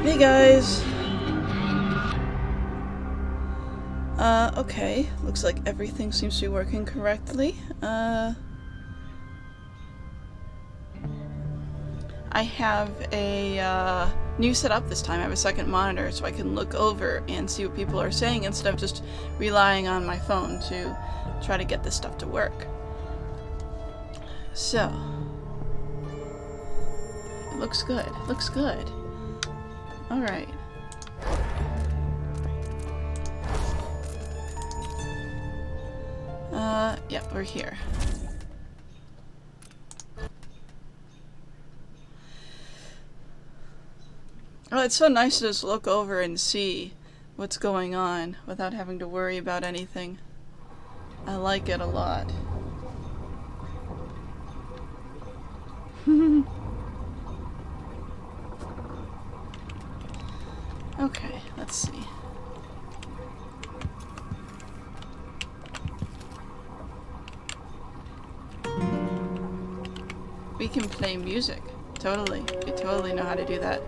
Hey guys! Okay. Looks like everything seems to be working correctly. I have a, new setup this time. I have a second monitor so I can look over and see what people are saying instead of just relying on my phone to try to get this stuff to work. So. It looks good. It looks good. Alright. Yep, we're here. Oh, it's so nice to just look over and see what's going on without having to worry about anything. I like it a lot. Okay, let's see. We can play music. Totally. We totally know how to do that.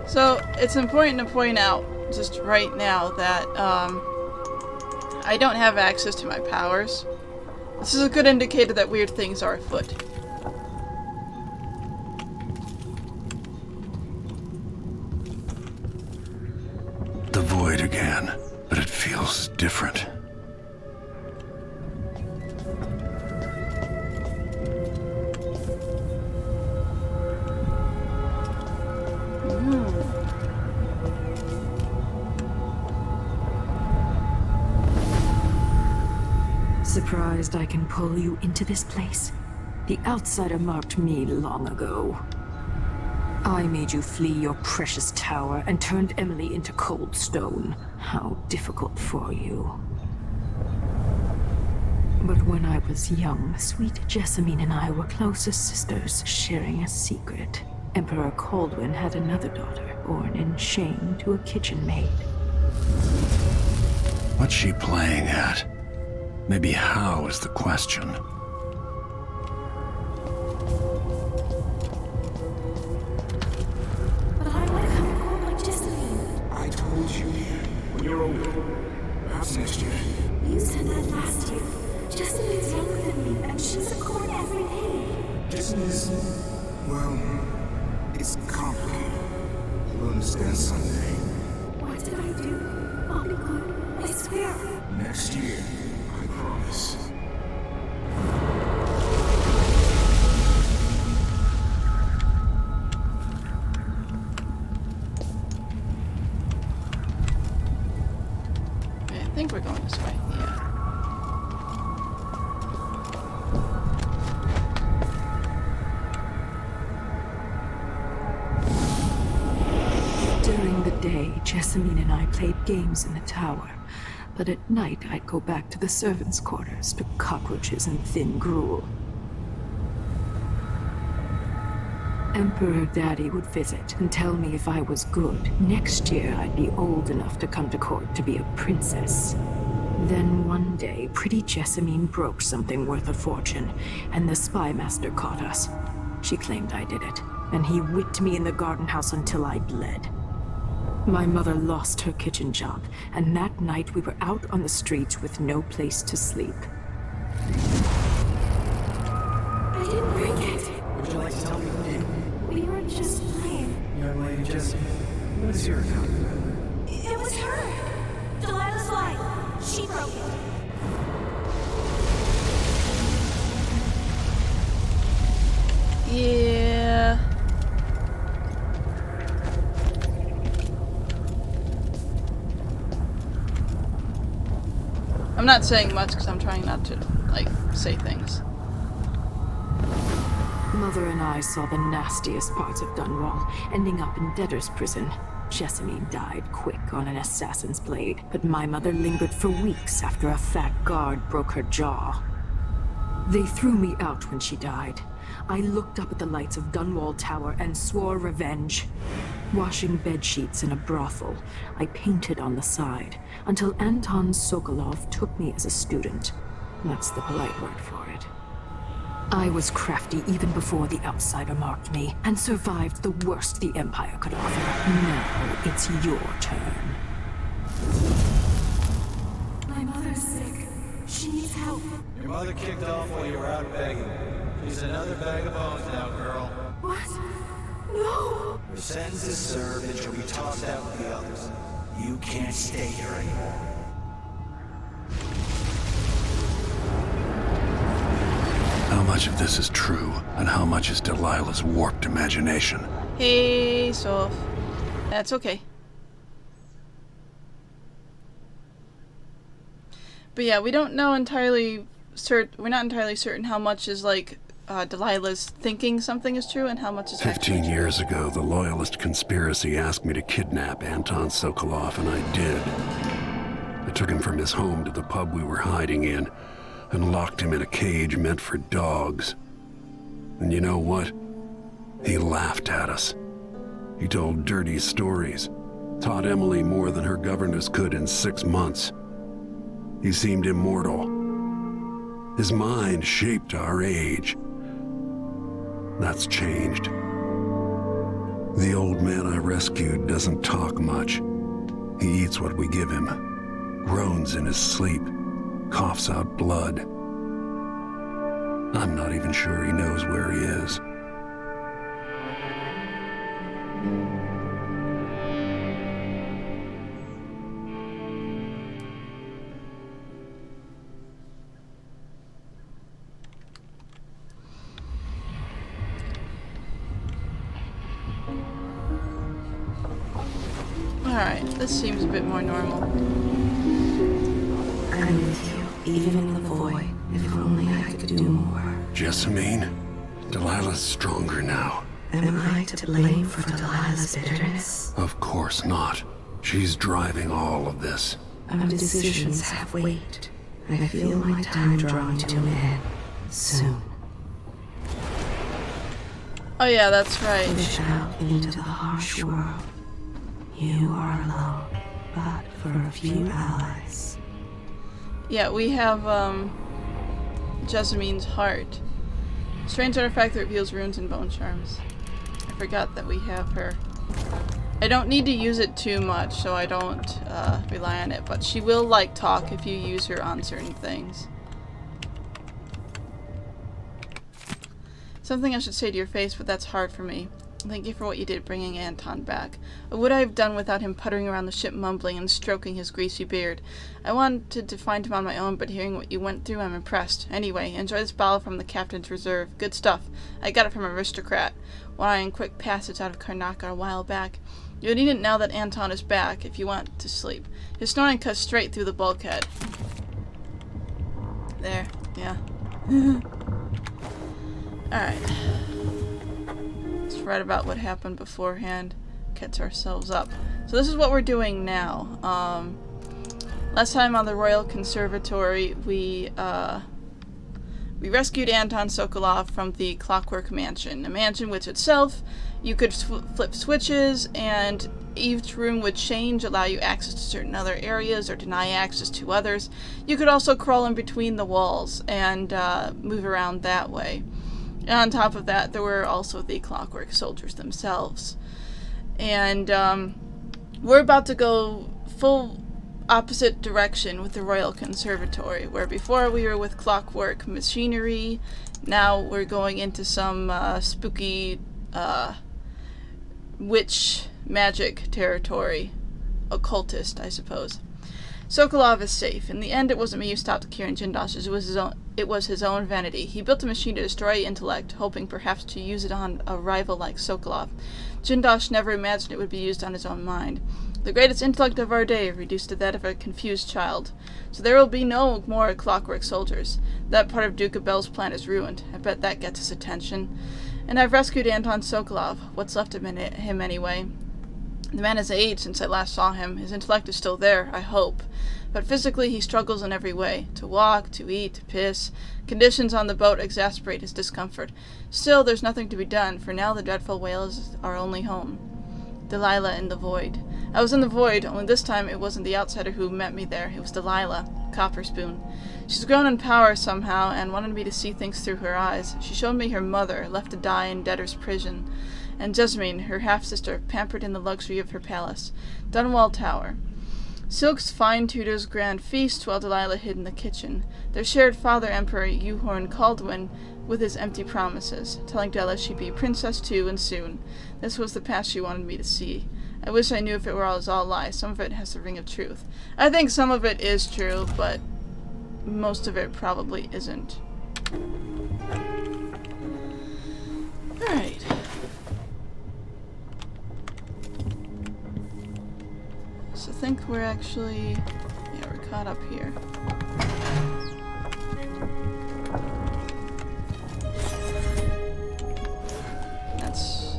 So, it's important to point out, just right now, that, I don't have access to my powers. This is a good indicator that weird things are afoot. The void again, but it feels different. Surprised I can pull you into this place? The outsider marked me long ago. I made you flee your precious tower and turned Emily into cold stone. How difficult for you. But when I was young, sweet Jessamine and I were close as sisters, sharing a secret. Emperor Kaldwin had another daughter, born in shame to a kitchen maid. What's she playing at? Maybe how is the question. But I want to come home like Jessamine. I told you when you're older. Perhaps next year. You said that last year. Jessamine's younger than me, and she's a court every day. Jessamine is, well, it's complicated. You'll understand someday. What did I do? I'll be good. I swear. Next year, I promise. Okay, I think we're going this way. Yeah. During the day, Jessamine and I played games in the tower. But at night, I'd go back to the servants' quarters to cockroaches and thin gruel. Emperor Daddy would visit and tell me if I was good. Next year, I'd be old enough to come to court to be a princess. Then one day, pretty Jessamine broke something worth a fortune, and the spy master caught us. She claimed I did it, and he whipped me in the garden house until I bled. My mother lost her kitchen job, and that night we were out on the streets with no place to sleep. I didn't break it. Would you like to tell me who did? We were just playing. Young lady Jessamine, what is your account of that? It was her. Delilah's line. She broke it. Yeah. I'm not saying much because I'm trying not to, like, say things. Mother and I saw the nastiest parts of Dunwall, ending up in debtor's prison. Jessamine died quick on an assassin's blade, but my mother lingered for weeks after a fat guard broke her jaw. They threw me out when she died. I looked up at the lights of Dunwall Tower and swore revenge. Washing bedsheets in a brothel, I painted on the side, until Anton Sokolov took me as a student. That's the polite word for it. I was crafty even before the outsider marked me, and survived the worst the Empire could offer. Now it's your turn. My mother's sick. She needs help. Your mother kicked off while you were out begging. She's another bag of bones now, girl. What? No! Your sentence is served and she'll be tossed out with the others. You can't stay here anymore. How much of this is true, and how much is Delilah's warped imagination? Hey, Soph. That's okay. But yeah, we don't know entirely we're not entirely certain how much is like Delilah's thinking something is true and how much is 15 years ago, the Loyalist conspiracy asked me to kidnap Anton Sokolov, and I did. I took him from his home to the pub we were hiding in, and locked him in a cage meant for dogs. And you know what? He laughed at us. He told dirty stories, taught Emily more than her governess could in 6 months. He seemed immortal. His mind shaped our age. That's changed. The old man I rescued doesn't talk much. He eats what we give him, groans in his sleep, coughs out blood. I'm not even sure he knows where he is. Alright, this seems a bit more normal. I'm with you, even in the void. If only I could do more. Jessamine? Delilah's stronger now. Am I to blame for Delilah's bitterness? Of course not. She's driving all of this. Our decisions have weight. I feel my time drawing to an end. Soon. Oh yeah, that's right. Push out into the harsh world. You are alone, but for a few allies. Yeah, we have Jessamine's heart. Strange artifact that reveals runes and bone charms. I forgot that we have her. I don't need to use it too much, so I don't rely on it, but she will like talk if you use her on certain things. Something I should say to your face, but that's hard for me. Thank you for what you did bringing Anton back. What would I have done without him puttering around the ship mumbling and stroking his greasy beard? I wanted to find him on my own, but hearing what you went through, I'm impressed. Anyway, enjoy this bottle from the Captain's Reserve. Good stuff. I got it from an aristocrat. One in quick passage out of Karnaca a while back. You needn't now that Anton is back if you want to sleep. His snoring cuts straight through the bulkhead. There. Yeah. Alright. Let's write about what happened beforehand. Catch ourselves up. So this is what we're doing now. Last time on the Royal Conservatory, we rescued Anton Sokolov from the Clockwork Mansion. A mansion which itself, you could flip switches and each room would change, allow you access to certain other areas or deny access to others. You could also crawl in between the walls and move around that way. And on top of that, there were also the Clockwork Soldiers themselves. And we're about to go full opposite direction with the Royal Conservatory, where before we were with Clockwork Machinery, now we're going into some spooky witch magic territory. Occultist, I suppose. Sokolov is safe. In the end, it wasn't me who stopped Kieran Jindosh, it was his own vanity. He built a machine to destroy intellect, hoping perhaps to use it on a rival like Sokolov. Jindosh never imagined it would be used on his own mind. The greatest intellect of our day, reduced to that of a confused child. So there will be no more Clockwork Soldiers. That part of Duke of Bell's plan is ruined. I bet that gets his attention. And I've rescued Anton Sokolov. What's left of him anyway? The man has aged since I last saw him. His intellect is still there, I hope. But physically he struggles in every way. To walk, to eat, to piss. Conditions on the boat exasperate his discomfort. Still, there's nothing to be done, for now the dreadful whale is our only home. Delilah in the void. I was in the void, only this time it wasn't the outsider who met me there. It was Delilah. copper spoon. She's grown in power somehow and wanted me to see things through her eyes. She showed me her mother, left to die in debtor's prison, and Jessamine, her half-sister, pampered in the luxury of her palace, Dunwall Tower. Silk's fine tutors grand feast while Delilah hid in the kitchen. Their shared father, Emperor Euhorn Caldwin, with his empty promises, telling Della she'd be princess too and soon. This was the past she wanted me to see. I wish I knew if it was all lies. Some of it has the ring of truth. I think some of it is true, but most of it probably isn't. Alright. So I think we're actually... yeah, we're caught up here. Let's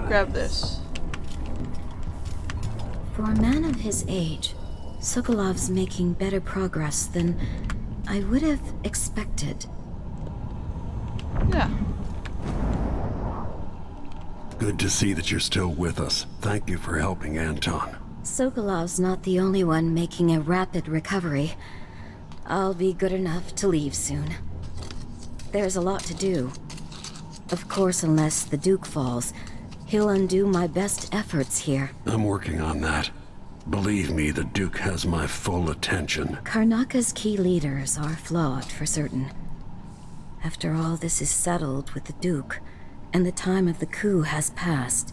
grab this. For a man of his age, Sokolov's making better progress than I would have expected. Yeah. Good to see that you're still with us. Thank you for helping Anton. Sokolov's not the only one making a rapid recovery. I'll be good enough to leave soon. There's a lot to do. Of course, unless the Duke falls, he'll undo my best efforts here. I'm working on that. Believe me, the Duke has my full attention. Karnaka's key leaders are flawed, for certain. After all this is settled with the Duke, and the time of the coup has passed,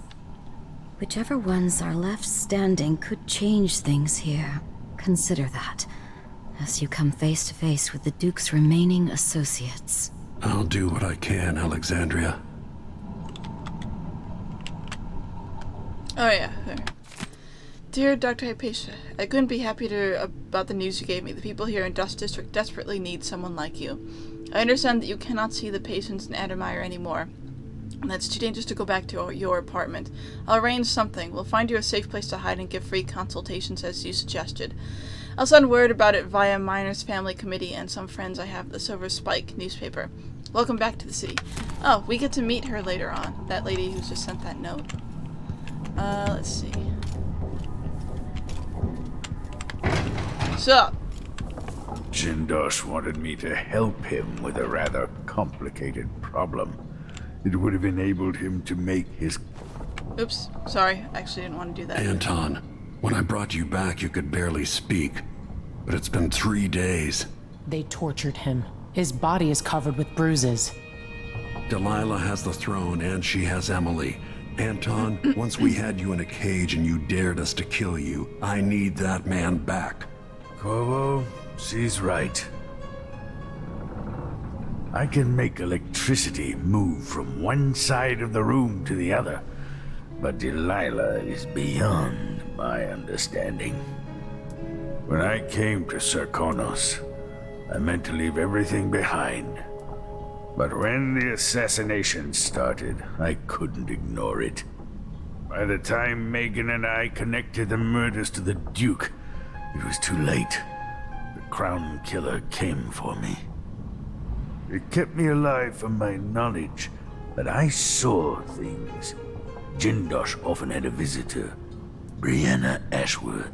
whichever ones are left standing could change things here. Consider that, as you come face to face with the Duke's remaining associates. I'll do what I can, Alexandria. Oh yeah, there. Dear Dr. Hypatia, I couldn't be happier about the news you gave me. The people here in Dust District desperately need someone like you. I understand that you cannot see the patients in Addermire anymore, and that's too dangerous to go back to your apartment. I'll arrange something. We'll find you a safe place to hide and give free consultations as you suggested. I'll send word about it via Miner's Family Committee and some friends I have at the Silver Spike newspaper. Welcome back to the city. Oh, we get to meet her later on. That lady who's just sent that note. Let's see. Sup? Jindosh wanted me to help him with a rather complicated problem. It would have enabled him to make his... Oops, sorry. I actually didn't want to do that. Anton, when I brought you back, you could barely speak. But it's been 3 days. They tortured him. His body is covered with bruises. Delilah has the throne, and she has Emily. Anton, once we had you in a cage and you dared us to kill you, I need that man back. Corvo, she's right. I can make electricity move from one side of the room to the other, but Delilah is beyond my understanding. When I came to Serkonos, I meant to leave everything behind. But when the assassination started, I couldn't ignore it. By the time Megan and I connected the murders to the Duke, it was too late. The Crown Killer came for me. It kept me alive from my knowledge that I saw things. Jindosh often had a visitor, Brianna Ashworth.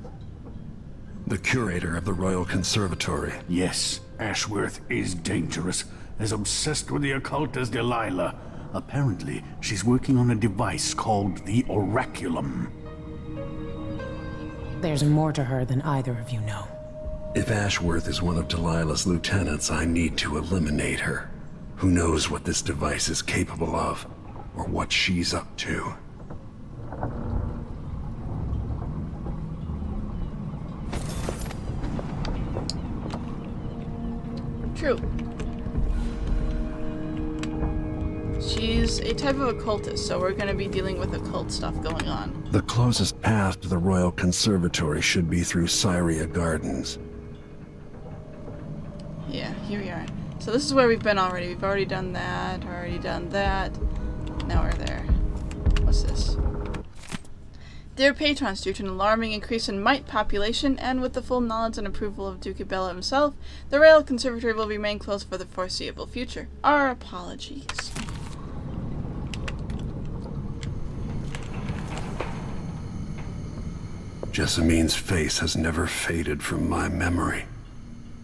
The curator of the Royal Conservatory. Yes, Ashworth is dangerous, as obsessed with the occult as Delilah. Apparently, she's working on a device called the Oraculum. There's more to her than either of you know. If Ashworth is one of Delilah's lieutenants, I need to eliminate her. Who knows what this device is capable of, or what she's up to. True. She's a type of occultist, so we're going to be dealing with occult stuff going on. The closest path to the Royal Conservatory should be through Syria Gardens. Yeah, here we are. So this is where we've been already. We've already done that, Now we're there. What's this? Dear patrons, due to an alarming increase in mite population, and with the full knowledge and approval of Duke Bella himself, the Royal Conservatory will remain closed for the foreseeable future. Our apologies. Jessamine's face has never faded from my memory.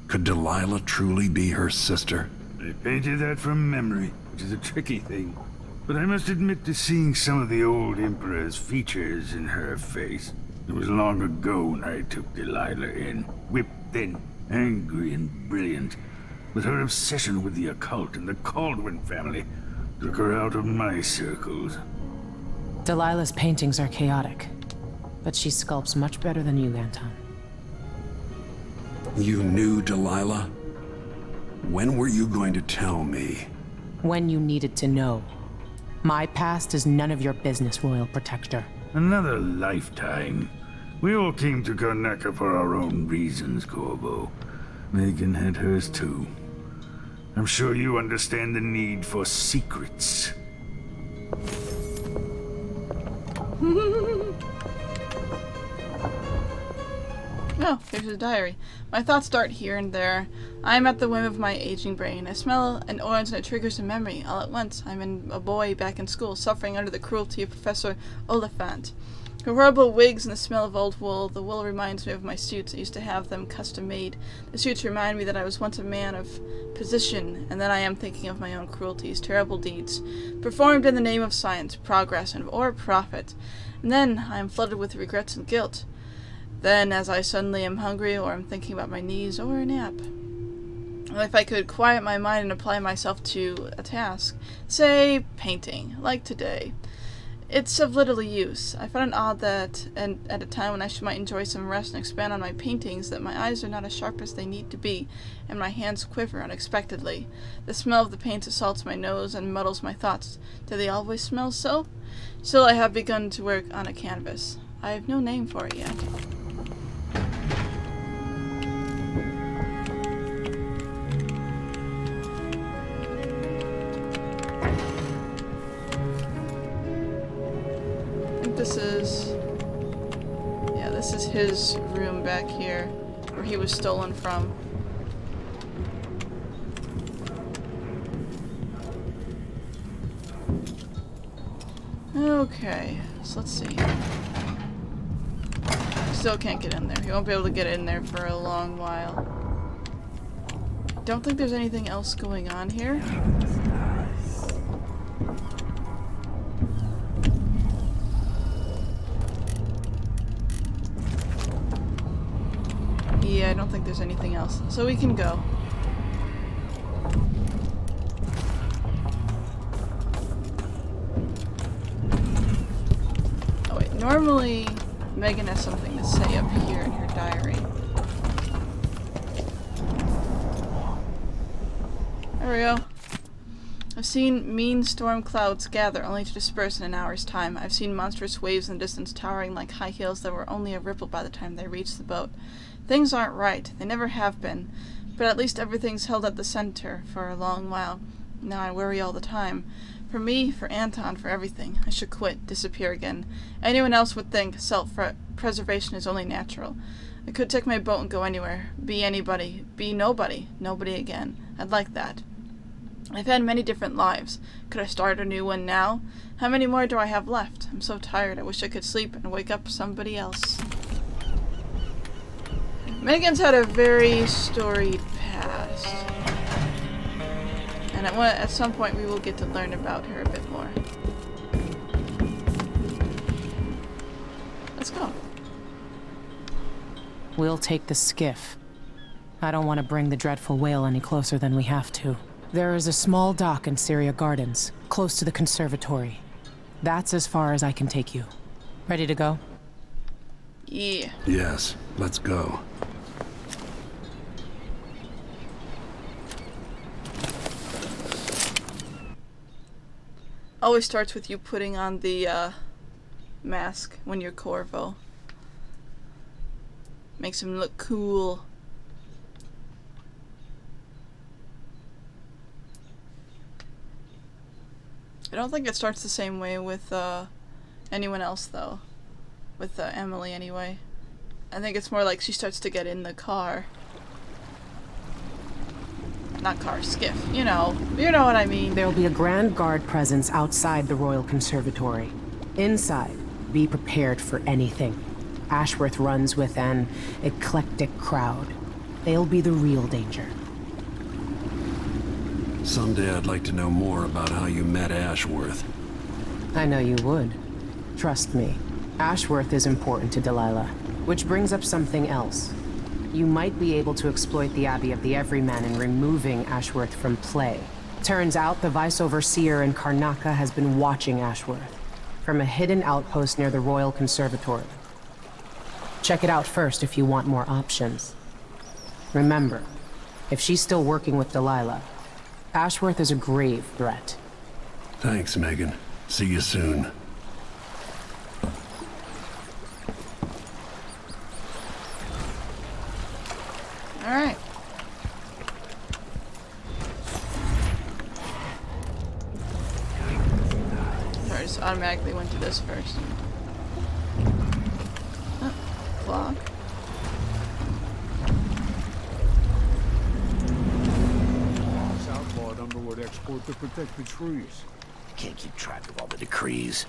Could Delilah truly be her sister? I painted that from memory, which is a tricky thing. But I must admit to seeing some of the old Emperor's features in her face. It was long ago when I took Delilah in, whipped thin, angry and brilliant. But her obsession with the occult and the Caldwin family took her out of my circles. Delilah's paintings are chaotic, but she sculpts much better than you, Anton. You knew Delilah? When were you going to tell me? When you needed to know. My past is none of your business, Royal Protector. Another lifetime. We all came to Karnaca for our own reasons, Corvo. Megan had hers too. I'm sure you understand the need for secrets. Oh, here's his diary. My thoughts dart here and there. I am at the whim of my aging brain. I smell an orange and it triggers a memory. All at once, I'm a boy back in school, suffering under the cruelty of Professor Oliphant. Her horrible wigs and the smell of old wool. The wool reminds me of my suits. I used to have them custom made. The suits remind me that I was once a man of position, and then I am thinking of my own cruelties, terrible deeds, performed in the name of science, progress, or profit. And then I am flooded with regrets and guilt. Then, as I suddenly am hungry, or am thinking about my knees, or a nap. Well, if I could quiet my mind and apply myself to a task, say, painting, like today, it's of little use. I find it odd that, and at a time when I might enjoy some rest and expand on my paintings, that my eyes are not as sharp as they need to be, and my hands quiver unexpectedly. The smell of the paints assaults my nose and muddles my thoughts. Do they always smell so? Still, I have begun to work on a canvas. I have no name for it yet. This is his room back here, where he was stolen from. Okay, so let's see. Still can't get in there. He won't be able to get in there for a long while. Don't think there's anything else going on here. Yeah, I don't think there's anything else. So we can go. Oh wait, normally Megan has something to say up here in her diary. There we go. I've seen mean storm clouds gather only to disperse in an hour's time. I've seen monstrous waves in the distance towering like high hills that were only a ripple by the time they reached the boat. Things aren't right. They never have been. But at least everything's held at the center for a long while. Now I worry all the time. For me, for Anton, for everything. I should quit, disappear again. Anyone else would think self-preservation is only natural. I could take my boat and go anywhere. Be anybody. Be nobody. Nobody again. I'd like that. I've had many different lives. Could I start a new one now? How many more do I have left? I'm so tired. I wish I could sleep and wake up somebody else. Megan's had a very storied past. And at some point we will get to learn about her a bit more. Let's go. We'll take the skiff. I don't want to bring the dreadful whale any closer than we have to. There is a small dock in Syria Gardens, close to the conservatory. That's as far as I can take you. Ready to go? Yeah. Yes, let's go. Always starts with you putting on the mask when you're Corvo. Makes him look cool. I don't think it starts the same way with anyone else though. With Emily anyway. I think it's more like she starts to get in the car. Not car, skiff. You know what I mean. There'll be a Grand Guard presence outside the Royal Conservatory. Inside, be prepared for anything. Ashworth runs with an eclectic crowd. They'll be the real danger. Someday I'd like to know more about how you met Ashworth. I know you would. Trust me. Ashworth is important to Delilah. Which brings up something else. You might be able to exploit the Abbey of the Everyman in removing Ashworth from play. Turns out the Vice Overseer in Karnaca has been watching Ashworth from a hidden outpost near the Royal Conservatory. Check it out first if you want more options. Remember, if she's still working with Delilah, Ashworth is a grave threat. Thanks, Megan. See you soon. Alright. Sorry, I just automatically went to this first. Oh, clock. Outlawed Underwood export to protect the trees. Can't keep track of all the decrees.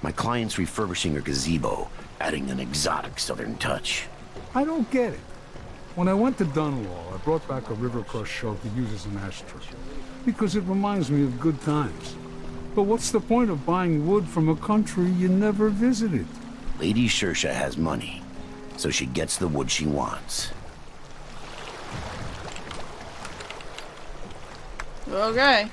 My client's refurbishing her gazebo, adding an exotic southern touch. I don't get it. When I went to Dunlaw, I brought back a river-cross shell to use as an ashtray, because it reminds me of good times. But what's the point of buying wood from a country you never visited? Lady Shersha has money, so she gets the wood she wants. Okay.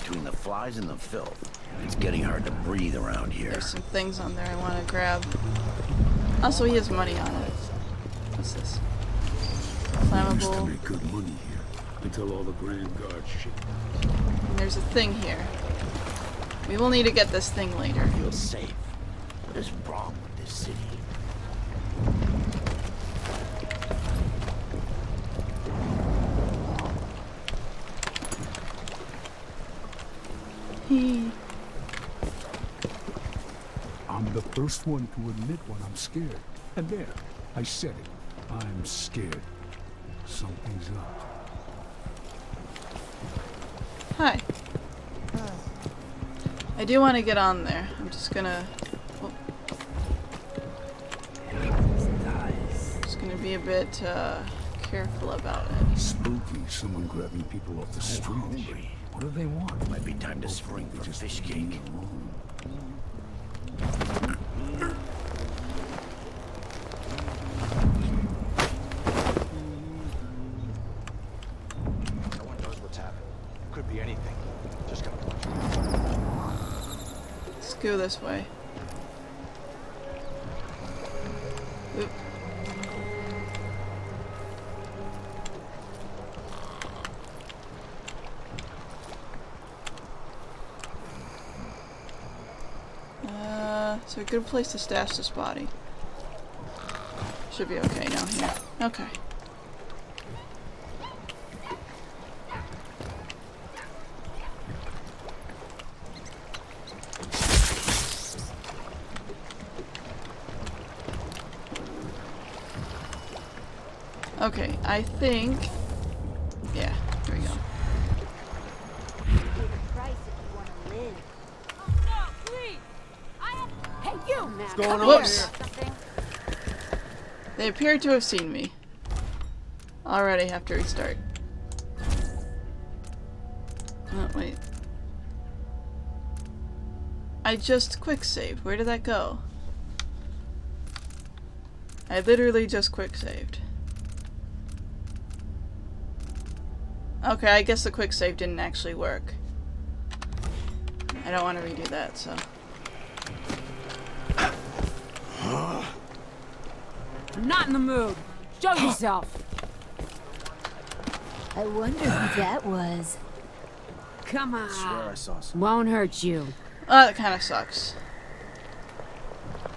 Between the flies and the filth, it's getting hard to breathe around here. There's some things on there I want to grab. Also, he has money on it. What's this? I used to Flammable. make good money here, until all the Grand Guard shit. And there's a thing here. We will need to get this thing later. Feel safe. What is wrong with this city? I'm the first one to admit when I'm scared. And there, I said it. I'm scared. Something's up. Hi. I do want to get on there. I'm just gonna... Oh. Just gonna be a bit careful about it. Spooky, someone grabbing people off the street. Hungry. What do they want? Might be time to spring for fish cake. No one knows what's happening. Could be anything. Just gotta watch. Let's go this way. Oop. So a good place to stash this body. Should be okay now here. Okay. Okay, I think... Yeah, here we go. What's going on Whoops! here? They appear to have seen me. Already have to restart. Oh, wait. I just quick saved. Where did that go? I literally just quick saved. Okay, I guess the quick save didn't actually work. I don't want to redo that, so. I'm not in the mood. Show yourself. I wonder who that was. Come on. I swear I saw something. Won't hurt you. Oh, that kind of sucks.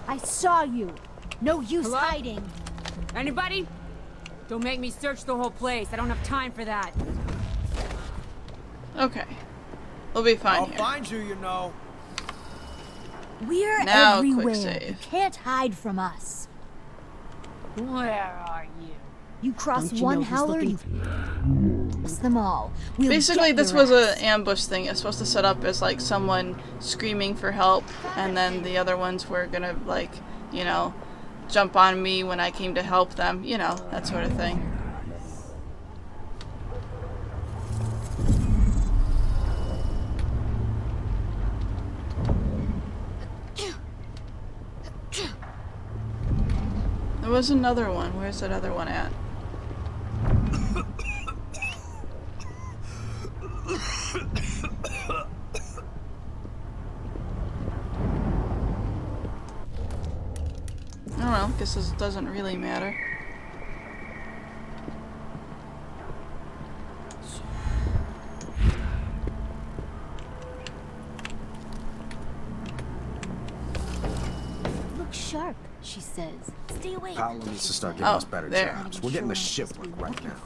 I saw you. No use Hello? hiding. Anybody? Don't make me search the whole place. I don't have time for that. Okay. We'll be fine I'll here. find you, you know. We're Now, quick everywhere. save. You can't hide from us. Where are you? You cross Don't you one know he's howler, looking- you Ambush them all. We'll Basically, get this your was ass. an ambush thing. It's supposed to set up as like someone screaming for help, and then the other ones were gonna like, you know, jump on me when I came to help them. You know, that sort of thing. There was another one. Where's that other one at? I don't know, guess this doesn't really matter. Look sharp, she says. Stay away. Paolo needs to start giving us better there. jobs. We're getting the shit work right now.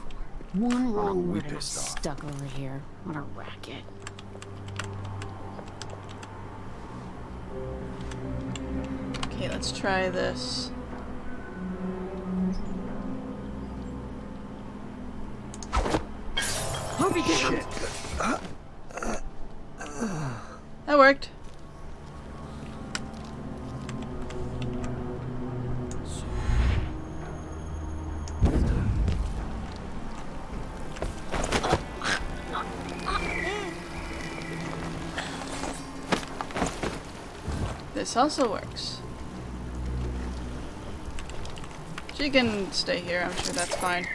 One Oh, wrong we word and I'm pissed off. stuck over here. What a racket. Okay, let's try this. Shit. That worked. This also works. She can stay here, I'm sure that's fine.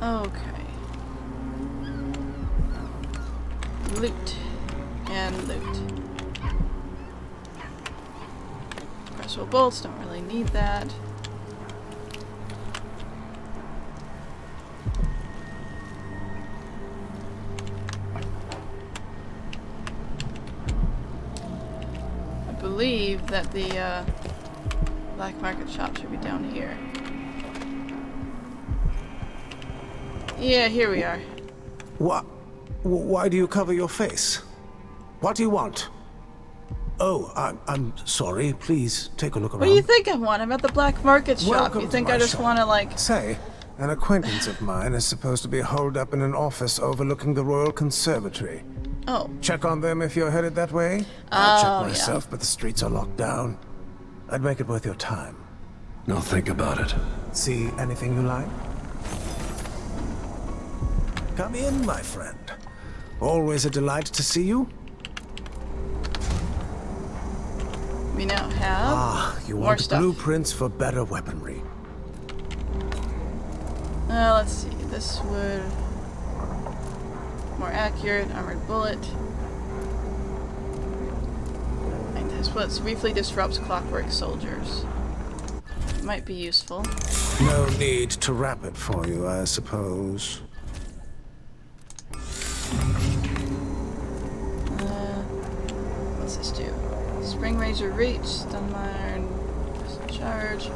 Okay. Loot. And loot. Crossbow bolts, don't really need that. I believe that the black market shop should be down here. Yeah, here we are. Why do you cover your face? What do you want? Oh, I'm sorry. Please take a look around. What do you think I want? I'm at the black market shop. Welcome You to think my I just shop. want to like... Say, an acquaintance of mine is supposed to be holed up in an office overlooking the Royal Conservatory. Oh. Check on them if you're headed that way. Oh, I'll check yeah. myself, but the streets are locked down. I'd make it worth your time. Now think about it. See anything you like? Come in, my friend. Always a delight to see you. We now have You more want stuff. blueprints for better weaponry. Let's see. This would... More accurate, armored bullet. And this what briefly disrupts clockwork soldiers. Might be useful. No need to wrap it for you, I suppose. What's this do? Spring razor reach, stun iron, charge.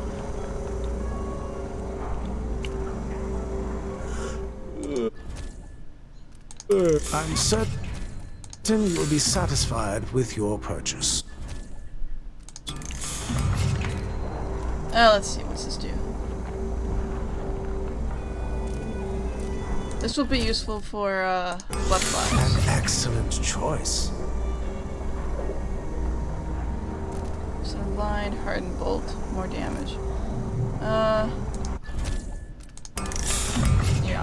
I'm certain you'll be satisfied with your purchase. Let's see, what's this do? This will be useful for butterflies. An excellent choice. Some line, hardened bolt, more damage. Yeah,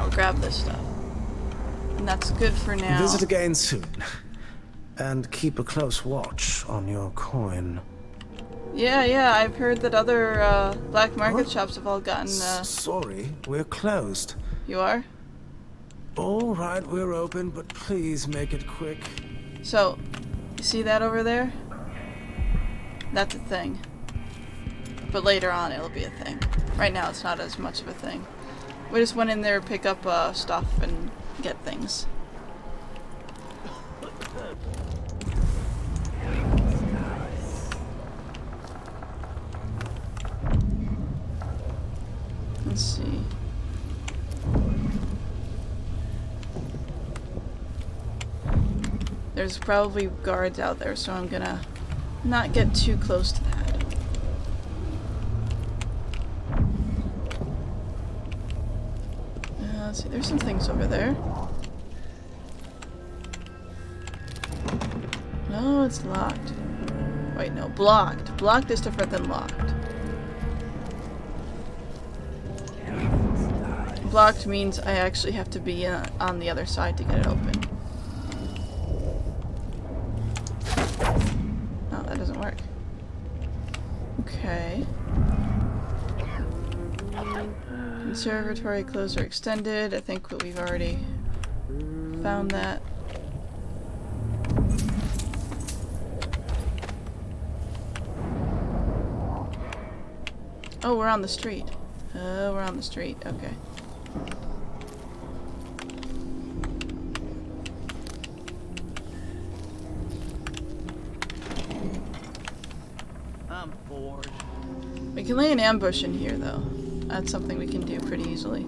I'll grab this stuff. And that's good for now. Visit again soon. And keep a close watch on your coin. Yeah, I've heard that other black market shops have all gotten Sorry, we're closed. You are? All right, we're open, but please make it quick. So, you see that over there? That's a thing. But later on it'll be a thing. Right now it's not as much of a thing. We just went in there, pick up stuff and get things. Let's see. There's probably guards out there, so I'm gonna not get too close to that. Let's see, there's some things over there. No, it's locked. Wait, no, blocked. Blocked is different than locked. Blocked means I actually have to be on the other side to get it open. Oh, that doesn't work. Okay. Conservatory closed or extended. I think we've already found that. Oh, we're on the street. Oh, we're on the street. Okay. I'm bored. We can lay an ambush in here, though. That's something we can do pretty easily.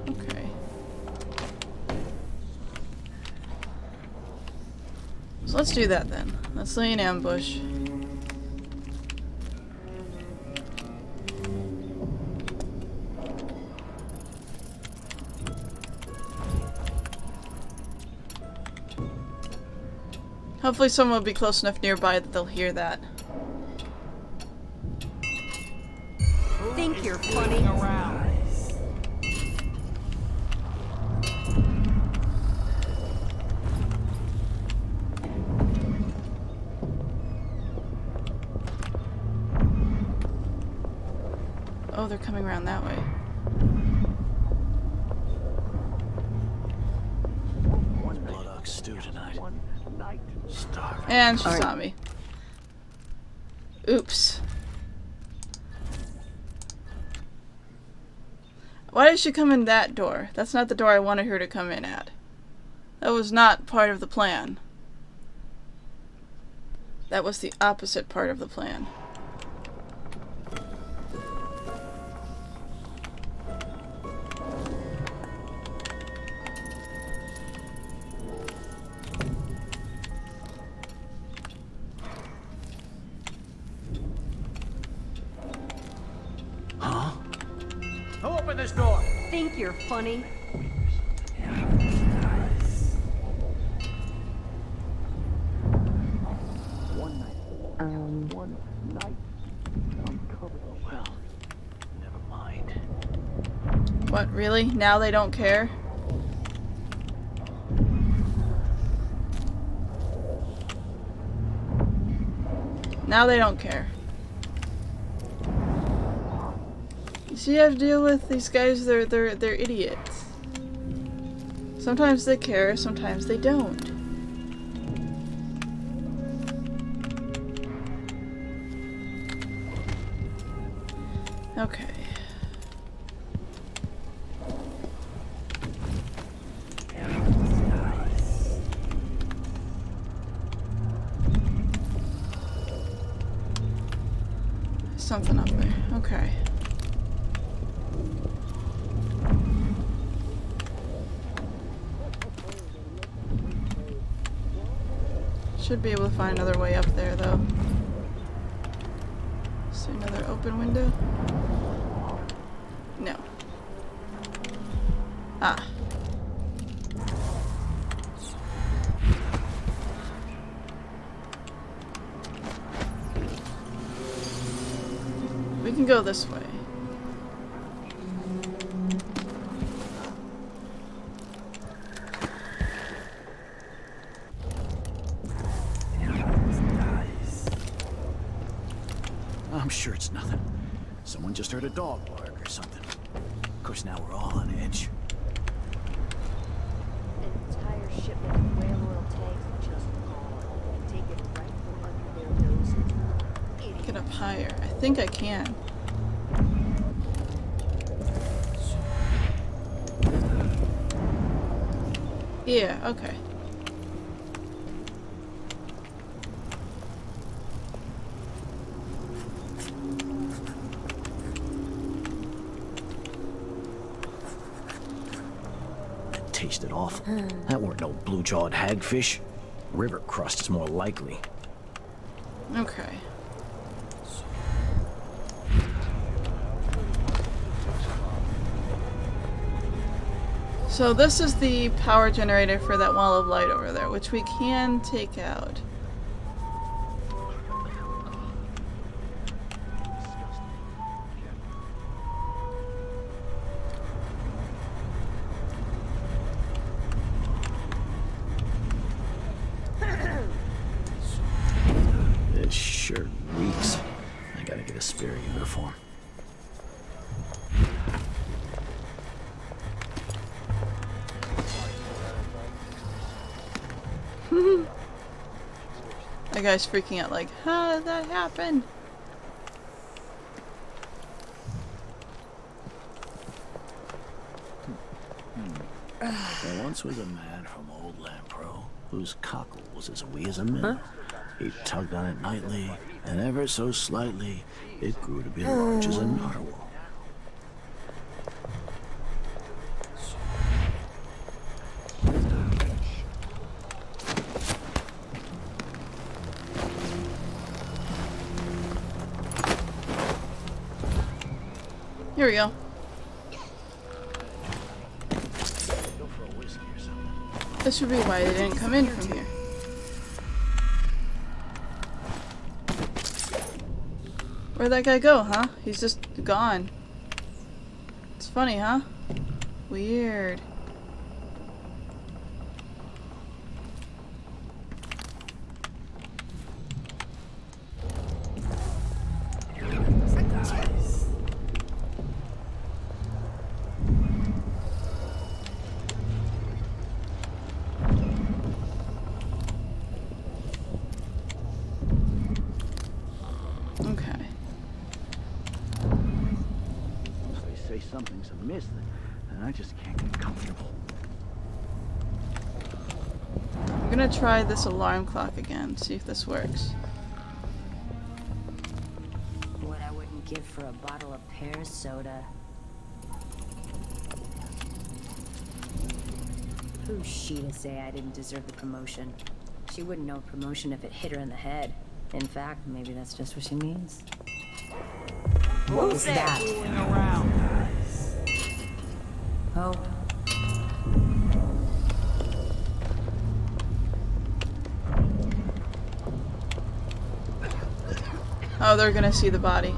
Okay. So let's do that then. Let's lay an ambush. Hopefully someone will be close enough nearby that they'll hear that. Think you're funny around. Oh, they're coming around that way. Blood ox stew tonight. And she saw me. Oops. Why did she come in that door? That's not the door I wanted her to come in at. That was not part of the plan. That was the opposite part of the plan. Who opened this door? Think you're funny? One night. I'm covered. Well, never mind. What, really? Now they don't care? Now they don't care. You see, you have to deal with these guys, they're idiots. Sometimes they care, sometimes they don't. Okay. Something up there. Okay. Should be able to find another way up there, though. Is there another open window? No. Ah. We can go this way. I'm sure it's nothing. Someone just heard a dog bark or something. Of course, now we're all on edge. An entire shipment of whale oil tanks just gone. Take it right from under their noses. Get up higher. I think I can. Yeah, okay. Tasted awful. That weren't no blue-jawed hagfish. River crust is more likely. Okay. So this is the power generator for that wall of light over there, which we can take out. This shirt reeks. I gotta get a spare uniform. That guy's freaking out like, how did that happen? There once was a man from Old Lampro whose cockle was as wee as a minnow. He tugged on it nightly, and ever so slightly, it grew to be large as a narwhal. Here we go. This would be why they didn't come in from here. Where'd that guy go, huh? He's just gone. It's funny, huh? Weird. Something's amiss, and I just can't get comfortable. I'm gonna try this alarm clock again, see if this works. What I wouldn't give for a bottle of pear soda. Who's she to say I didn't deserve the promotion? She wouldn't know promotion if it hit her in the head. In fact, maybe that's just what she needs. What was that? Oh. Oh, they're gonna see the body.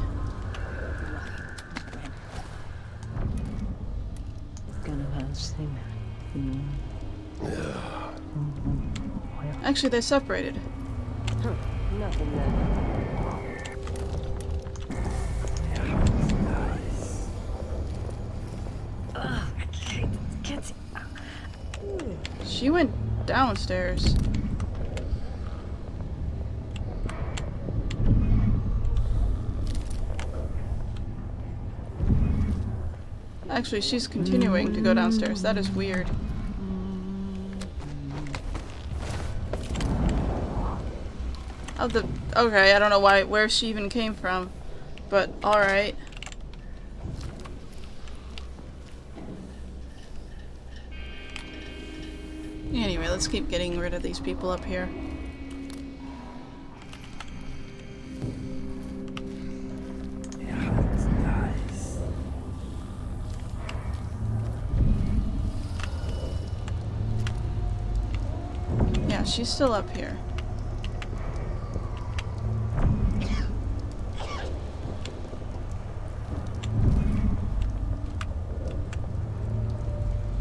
Actually, they separated. Nothing then. She went downstairs. Actually, she's continuing to go downstairs. That is weird. Okay, I don't know where she even came from, but alright. Anyway, let's keep getting rid of these people up here. Yeah, she's still up here.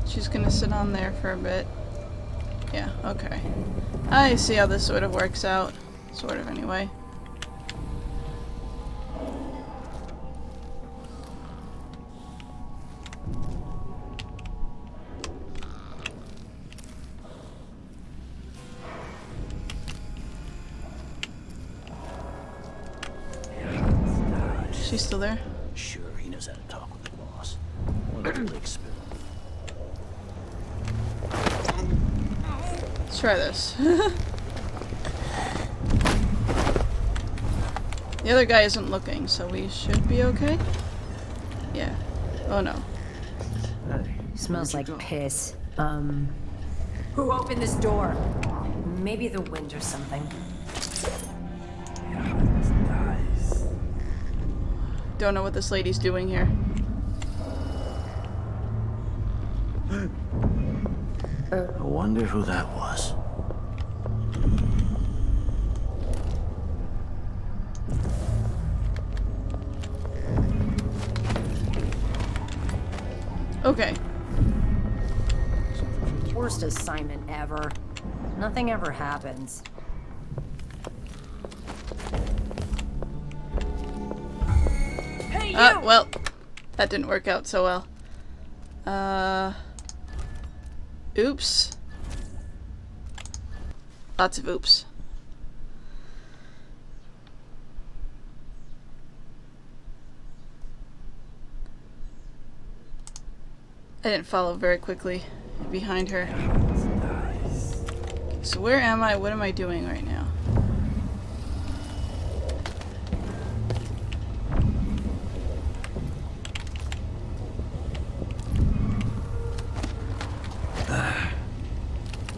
She's gonna sit on there for a bit. Yeah, okay. I see how this sort of works out. Sort of, anyway. She's still there? Sure, he knows how to talk with the boss. One of the lick spill. Let's try this. The other guy isn't looking, so we should be okay? Yeah. Oh no. Smells like piss. Who opened this door? Maybe the wind or something. Don't know what this lady's doing here. wonder who that was. Okay. Worst assignment ever. Nothing ever happens. Hey, you! Well, that didn't work out so well. Oops. Lots of oops. I didn't follow very quickly behind her. So where am I? What am I doing right now?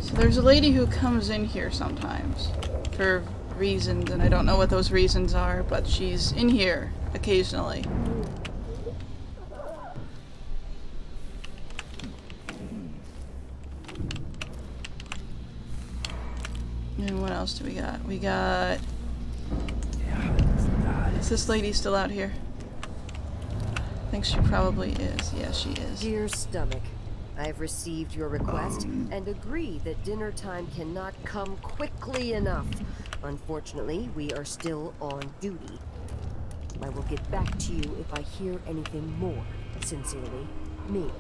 So there's a lady who comes in here sometimes for reasons, and I don't know what those reasons are, but she's in here occasionally. And what else do we got? We got... Is this lady still out here? I think she probably is. Yeah, she is. Dear Stomach, I have received your request and agree that dinner time cannot come quickly enough. Unfortunately, we are still on duty. I will get back to you if I hear anything more. Sincerely, me.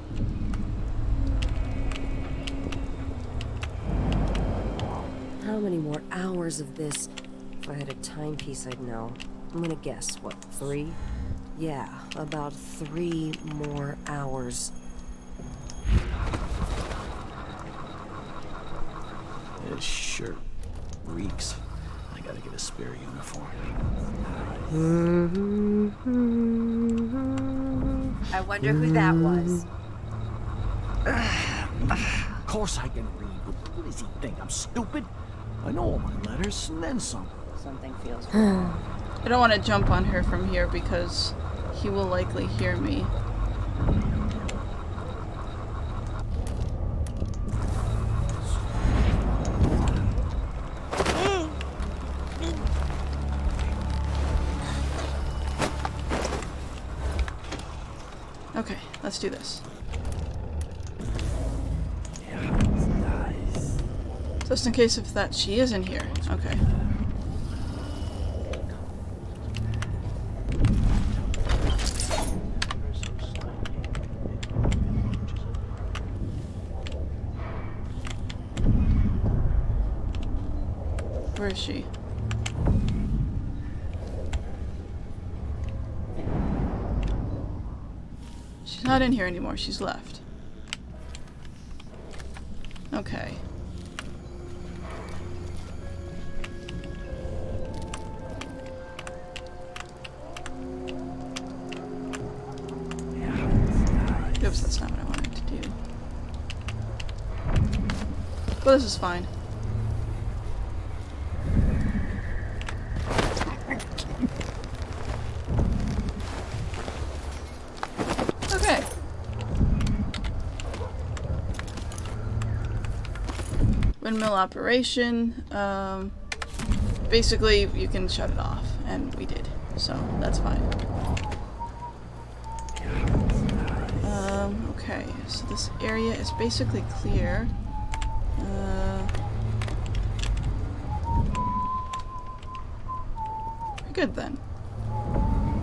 How many more hours of this? If I had a timepiece, I'd know. I'm gonna guess, what, 3? Yeah, about 3 more hours. This shirt reeks. I gotta get a spare uniform. I wonder who that was. Of course I can read, but what does he think? I'm stupid? I know all my letters, and then some. Something feels wrong. I don't want to jump on her from here because he will likely hear me. Okay, let's do this. Just in case of that she is in here. Okay. Where is she? She's not in here anymore. She's left. Okay. Oops, that's not what I wanted to do. But this is fine. Okay. Windmill operation. Basically, you can shut it off, and we did, so that's fine. Okay, so this area is basically clear. We're good then.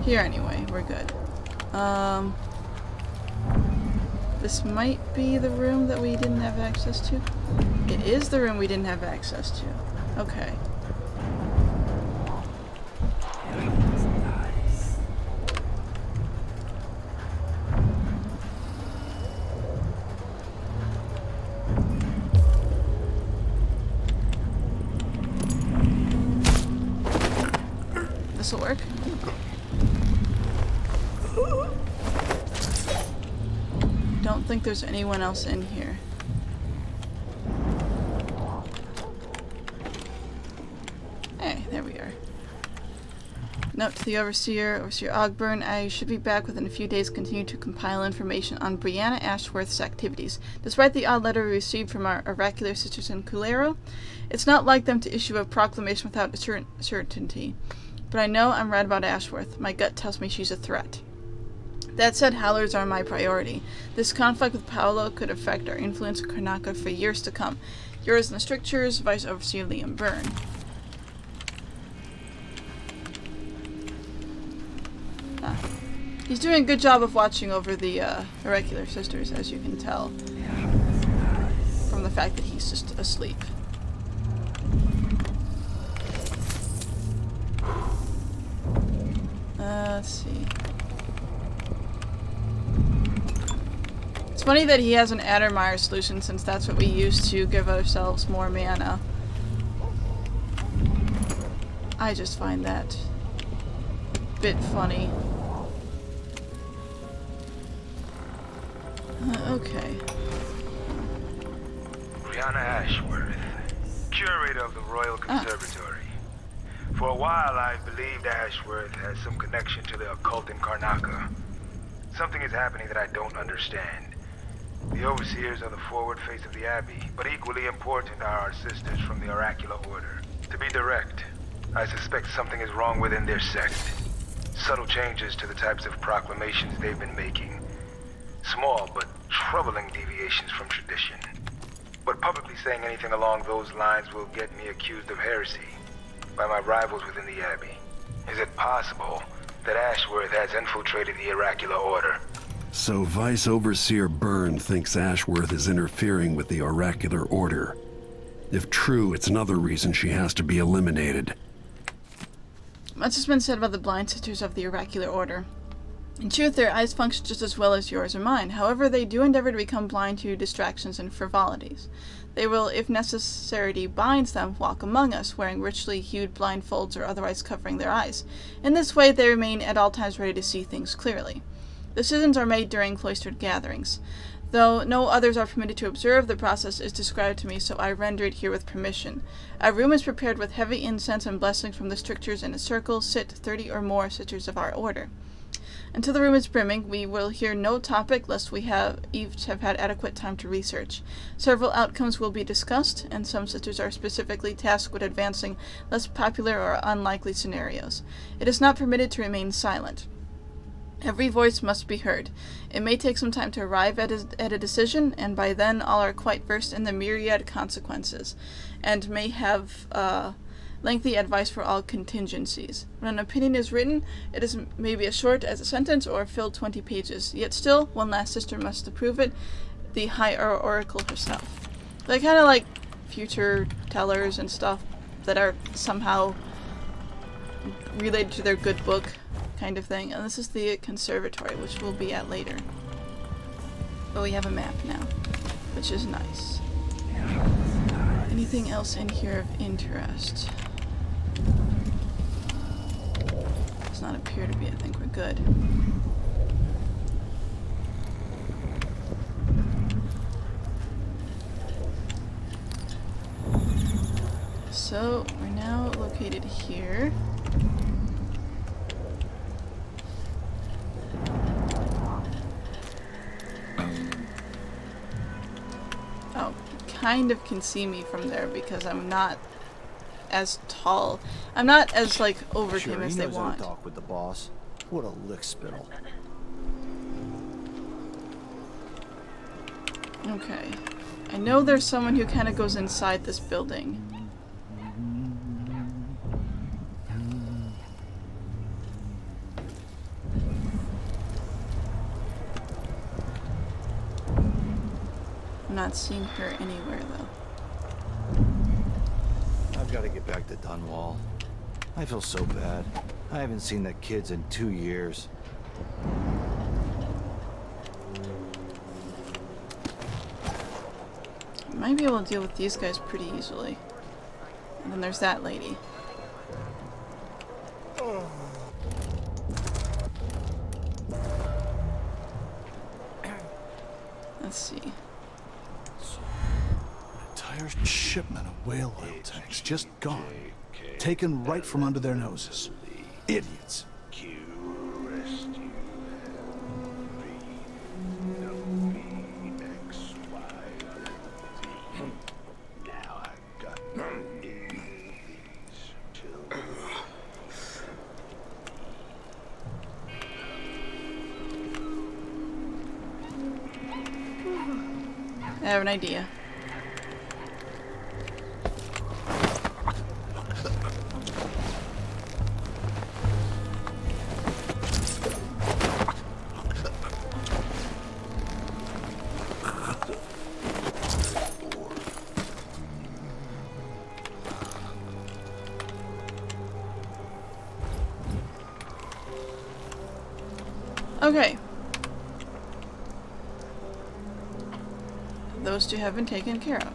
Here anyway, we're good. This might be the room that we didn't have access to. It is the room we didn't have access to. Okay. This'll work. Don't think there's anyone else in here. Hey, there we are. Note to the Overseer, Overseer Ogburn, I should be back within a few days. Continue to compile information on Brianna Ashworth's activities. Despite the odd letter we received from our oracular sisters in Culero, it's not like them to issue a proclamation without certainty. But I know I'm right about Ashworth. My gut tells me she's a threat. That said, Howlers are my priority. This conflict with Paolo could affect our influence in Karnaca for years to come. Yours in the strictures, Vice Overseer Liam Byrne. He's doing a good job of watching over the oracular sisters, as you can tell from the fact that he's just asleep. Let's see. It's funny that he has an Addermeyer solution, since that's what we use to give ourselves more mana. I just find that a bit funny. Okay. Brianna Ashworth, curator of the Royal Conservatory. For a while, I believed Ashworth has some connection to the occult in Karnaca. Something is happening that I don't understand. The Overseers are the forward face of the Abbey, but equally important are our sisters from the Oracular Order. To be direct, I suspect something is wrong within their sect. Subtle changes to the types of proclamations they've been making. Small but troubling deviations from tradition. But publicly saying anything along those lines will get me accused of heresy by my rivals within the Abbey. Is it possible that Ashworth has infiltrated the Oracular Order? So Vice Overseer Byrne thinks Ashworth is interfering with the Oracular Order. If true, it's another reason she has to be eliminated. Much has been said about the blind sisters of the Oracular Order. In truth, their eyes function just as well as yours or mine. However, they do endeavor to become blind to distractions and frivolities. They will, if necessity binds them, walk among us, wearing richly hued blindfolds or otherwise covering their eyes. In this way, they remain at all times ready to see things clearly. Decisions are made during cloistered gatherings. Though no others are permitted to observe, the process is described to me, so I render it here with permission. A room is prepared with heavy incense and blessings from the strictures. In a circle sit 30 or more sisters of our order. Until the room is brimming, we will hear no topic lest we each have had adequate time to research. Several outcomes will be discussed, and some sisters are specifically tasked with advancing less popular or unlikely scenarios. It is not permitted to remain silent. Every voice must be heard. It may take some time to arrive at a decision, and by then all are quite versed in the myriad consequences, and may have lengthy advice for all contingencies. When an opinion is written, it is maybe as short as a sentence or fill 20 pages. Yet still, one last sister must approve it, the High Oracle herself. They're kind of like future tellers and stuff that are somehow related to their good book kind of thing. And this is the conservatory, which we'll be at later. But we have a map now, which is nice. Anything else in here of interest? Does not appear to be. I think we're good. So, we're now located here. Oh, you kind of can see me from there because I'm not as tall. I'm not as, like, over him as they want. Talk with the boss. What a lick spittle. Okay. I know there's someone who kind of goes inside this building. I'm not seeing her anywhere, though. I've got to get back to Dunwall. I feel so bad. I haven't seen the kids in 2 years. I might be able to deal with these guys pretty easily. And then there's that lady. Let's see. Entire shipment of whale oil tanks just gone. Taken right from under their noses. Idiots. Now I've got none of these till... I have an idea. Okay. Those two have been taken care of.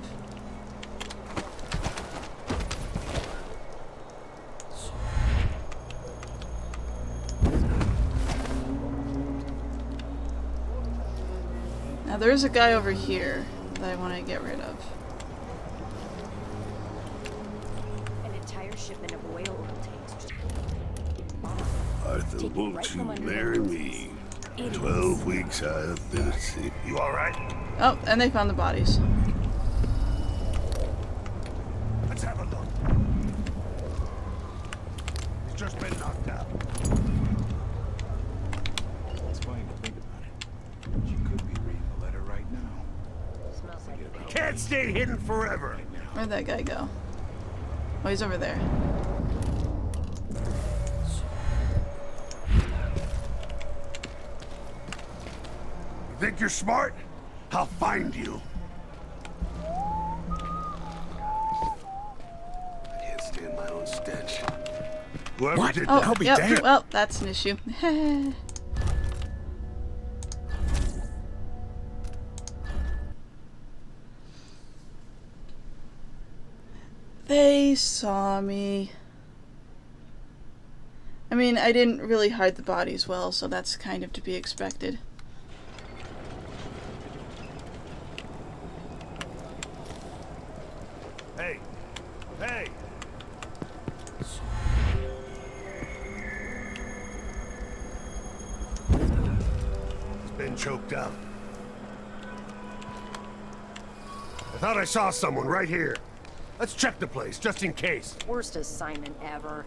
Now there is a guy over here that I want to get rid of. An entire shipment of whale oil tanks. Arthur, won't you marry me? 12 weeks I have been at sea. You alright? Oh, and they found the bodies. Let's have a look. He's just been knocked out. It's funny to think about it. She could be reading the letter right now. Smells like Can't stay hidden forever. Where'd that guy go? Oh, he's over there. Think you're smart? I'll find you. I can't stand my own stench. Whoever did Oh, that, I'll be yep. damned. Well, that's an issue. They saw me. I mean, I didn't really hide the bodies well, so that's kind of to be expected. Hey, hey. He's been choked up. I thought I saw someone right here. Let's check the place, just in case. Worst assignment ever.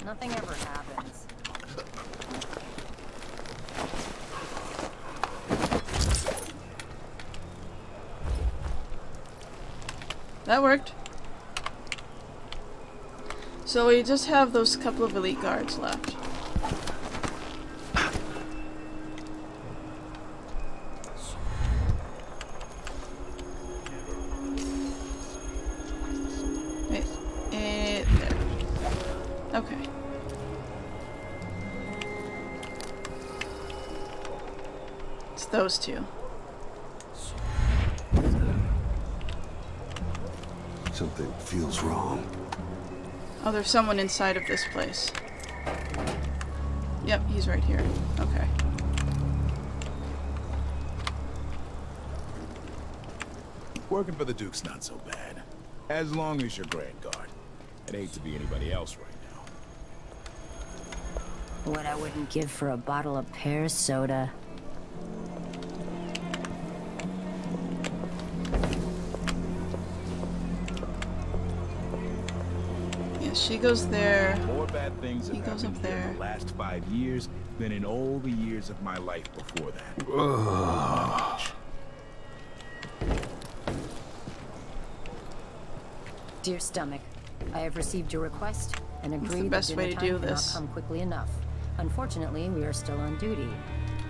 Nothing ever happens. That worked. So we just have those couple of elite guards left. Wait, there. Okay. It's those two. Something feels wrong. Oh, there's someone inside of this place. Yep, he's right here. Okay. Working for the Duke's not so bad. As long as you're Grand Guard. It ain't to be anybody else right now. What I wouldn't give for a bottle of pear soda. Yeah, she goes there. More bad things He have goes happened up here in there. the last 5 years than in all the years of my life before that. Dear Stomach, I have received your request and What's agree the best that way dinner to do time cannot this? come quickly enough. Unfortunately, we are still on duty.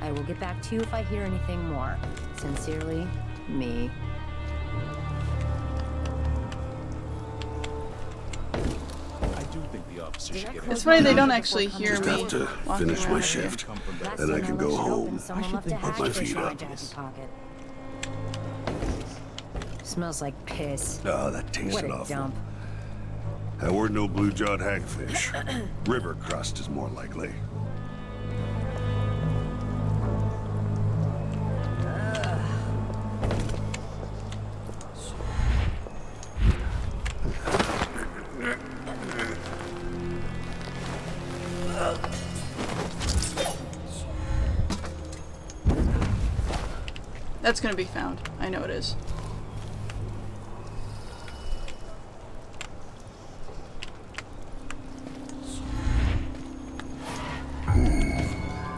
I will get back to you if I hear anything more. Sincerely, me. I do think the officer should get It's funny they don't actually hear Just me have to walking finish my around shift, Last then I thing can know, go should open, home, someone left a put my hatchet feet in my up. jacket pocket. Smells like piss. Oh, that tasted What a awful. dump. That weren't no blue-jawed hagfish. River crust is more likely. That's gonna be found. I know it is.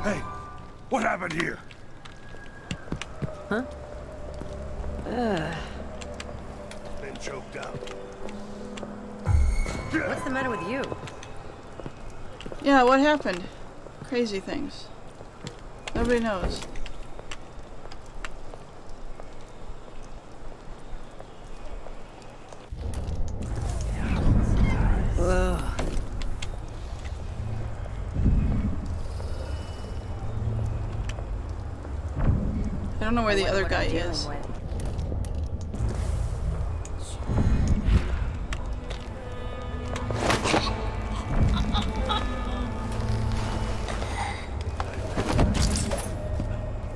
Hey, what happened here? Huh? Been choked out. What's the matter with you? Yeah, what happened? Crazy things. Nobody knows. Ugh. I don't know where the other guy I'm is. dealing with.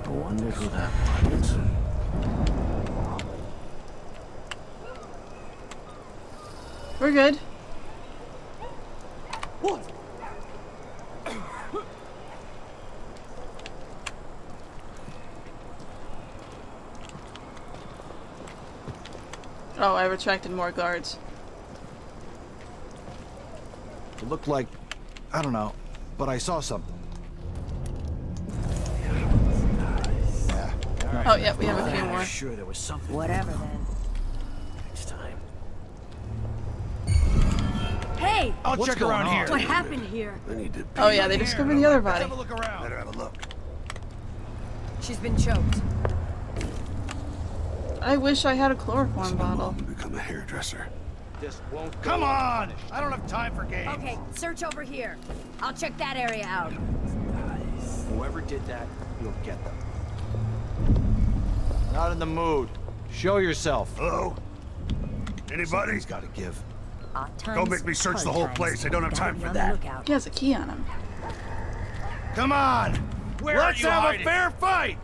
I wonder who that was. We're good. What? Oh, I've attracted more guards. It looked like, I don't know, but I saw something. Yeah. Oh, yeah, we have a few more. Sure, there was something. Whatever then. Next time. Hey! I'll check around here. What happened here? I need to. Oh yeah, they discovered the other body. Have a look around. Better have a look. She's been choked. I wish I had a chloroform Listen, bottle. Mom, become a hairdresser. This won't Come on! I don't have time for games. Okay, search over here. I'll check that area out. Whoever did that, you'll get them. Not in the mood. Show yourself. Hello? Anybody? Something's gotta give. Don't make me search the whole place. I don't have time for that. He has a key on him. Come on! Let's have a fair fight!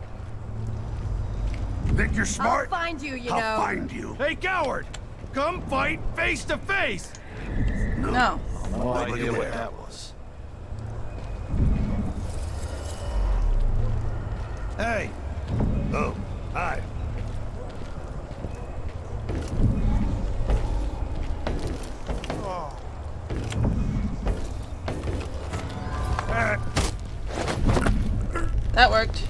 Think you're smart? I'll find you, you know. I'll find you. Hey, coward! Come fight face to face! No. No idea what that was. Hey! Oh, hi. Oh. That worked.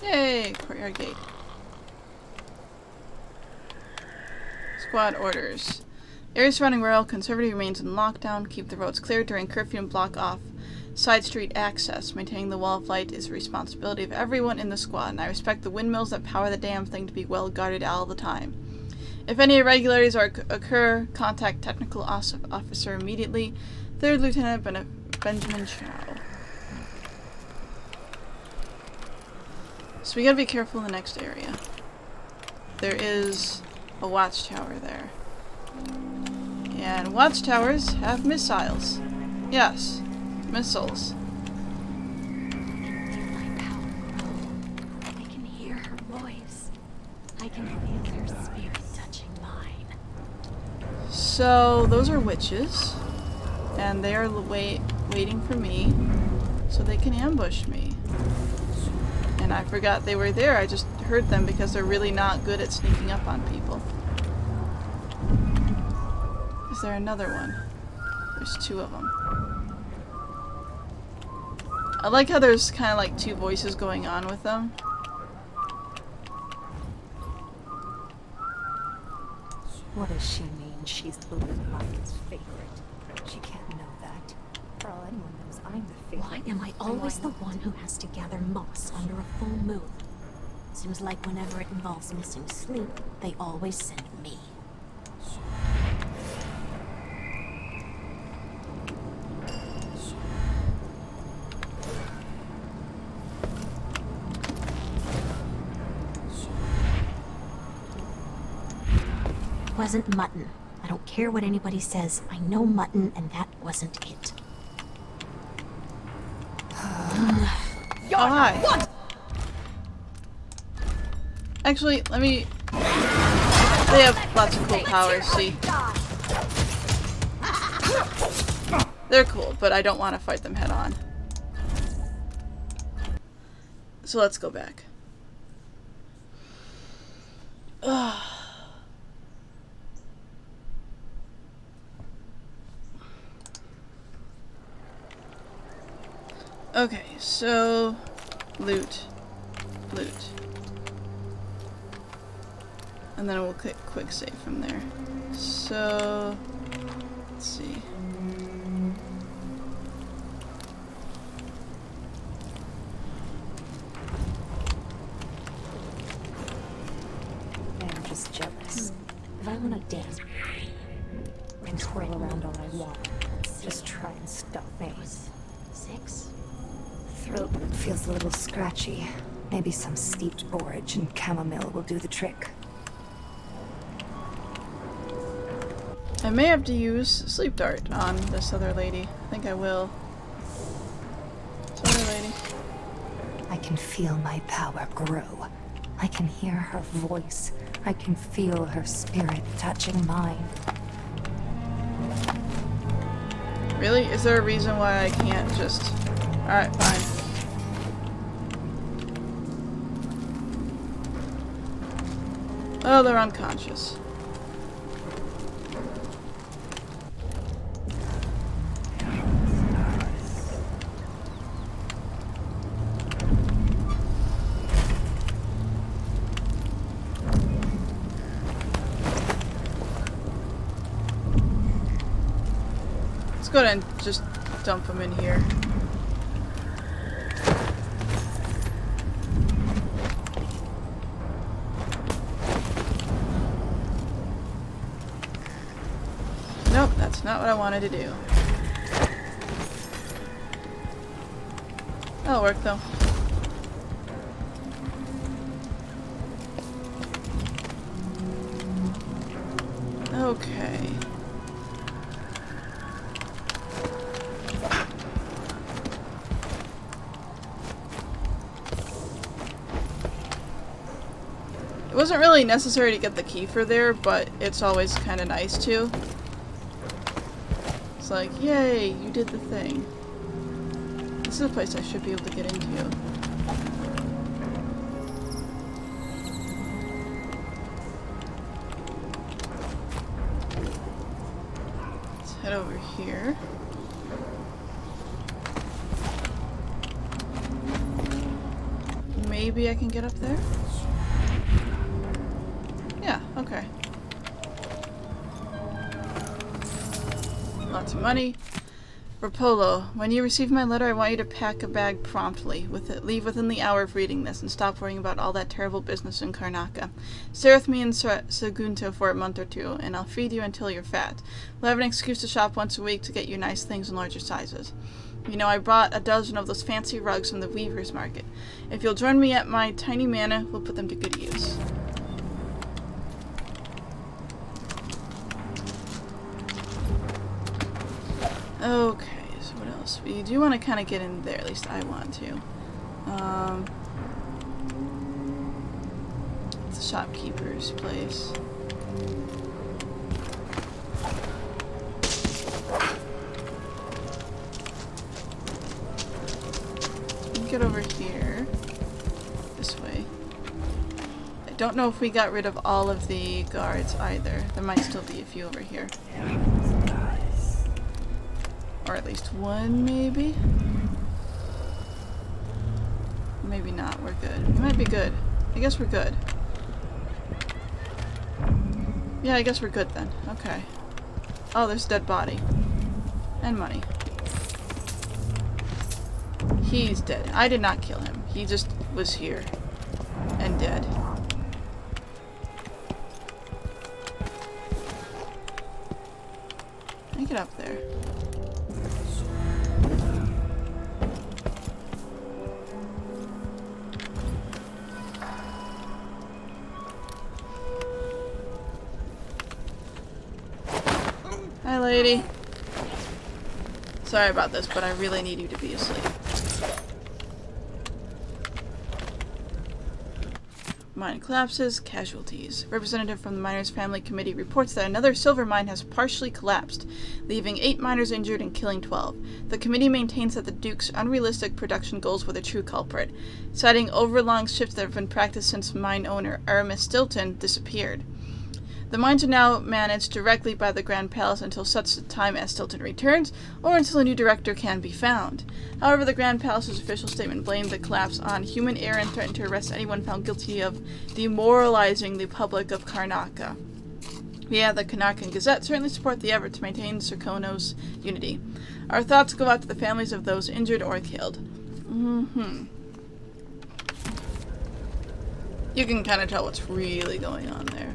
Yay! Courtyard gate. Squad orders. Area surrounding Royal Conservative remains in lockdown. Keep the roads clear during curfew and block off side street access. Maintaining the wall of light is the responsibility of everyone in the squad, and I respect the windmills that power the damn thing to be well guarded all the time. If any irregularities occur, contact Technical Officer immediately. 3rd Lieutenant Benjamin Chow. So we gotta be careful in the next area. There is a watchtower there. And watchtowers have missiles. Yes, missiles. My power grow. I can hear her voice. I can feel her spirit touching mine. So those are witches, and they are waiting for me so they can ambush me. And I forgot they were there. I just heard them because they're really not good at sneaking up on people. Is there another one? There's 2 of them. I like how there's kind of like 2 voices going on with them. What does she mean she's the Lion's favorite? She can't know that. For all anyone knows, I'm the favorite. Why am I always the one who has to gather moss under a full moon? Seems like whenever it involves missing sleep, they always send me. Wasn't mutton. I don't care what anybody says. I know mutton, and that wasn't it. Oh, hi. What? Actually, let me... They have lots of cool powers, see? They're cool, but I don't want to fight them head on. So let's go back. Ugh. Okay, so loot. And then we'll click quick save from there. So let's see. I'm just jealous. If I want to dance, I can twirl around all I want. Just try and stop me. 6. Throat feels a little scratchy. Maybe some steeped borage and chamomile will do the trick. I may have to use sleep dart on this other lady. I think I will. This other lady. I can feel my power grow. I can hear her voice. I can feel her spirit touching mine. Really? Is there a reason why I can't just... Alright, fine. Oh, they're unconscious. Let's go ahead and just dump them in here. Nope, that's not what I wanted to do. That'll work though. Okay. It wasn't really necessary to get the key for there, but it's always kind of nice to. It's like, yay, you did the thing. This is a place I should be able to get into. Let's head over here. Maybe I can get up there? Yeah, okay. Lots of money. Rapolo, when you receive my letter, I want you to pack a bag promptly. Leave within the hour of reading this and stop worrying about all that terrible business in Karnaca. Stay with me in Sagunto for a month or two, and I'll feed you until you're fat. We'll have an excuse to shop once a week to get you nice things in larger sizes. You know, I brought a dozen of those fancy rugs from the Weaver's Market. If you'll join me at my tiny manor, we'll put them to good use. Okay, so what else? We do want to kind of get in there, at least I want to. It's the shopkeeper's place. Get over here. This way. I don't know if we got rid of all of the guards either. There might still be a few over here. Or at least one, maybe? Maybe not. We're good. We might be good. I guess we're good. Yeah, I guess we're good then. Okay. Oh, there's a dead body. And money. He's dead. I did not kill him. He just was here. And dead. Let me get up there. Hi, lady. Sorry about this, but I really need you to be asleep. mine collapses, casualties. Representative from the Miners' Family Committee reports that another silver mine has partially collapsed, leaving 8 miners injured and killing 12. The committee maintains that the Duke's unrealistic production goals were the true culprit, citing overlong shifts that have been practiced since mine owner Aramis Stilton disappeared. The mines are now managed directly by the Grand Palace until such time as Stilton returns, or until a new director can be found. However, the Grand Palace's official statement blamed the collapse on human error and threatened to arrest anyone found guilty of demoralizing the public of Karnaca. We at the Karnacan Gazette certainly support the effort to maintain Serkonos unity. Our thoughts go out to the families of those injured or killed. You can kind of tell what's really going on there.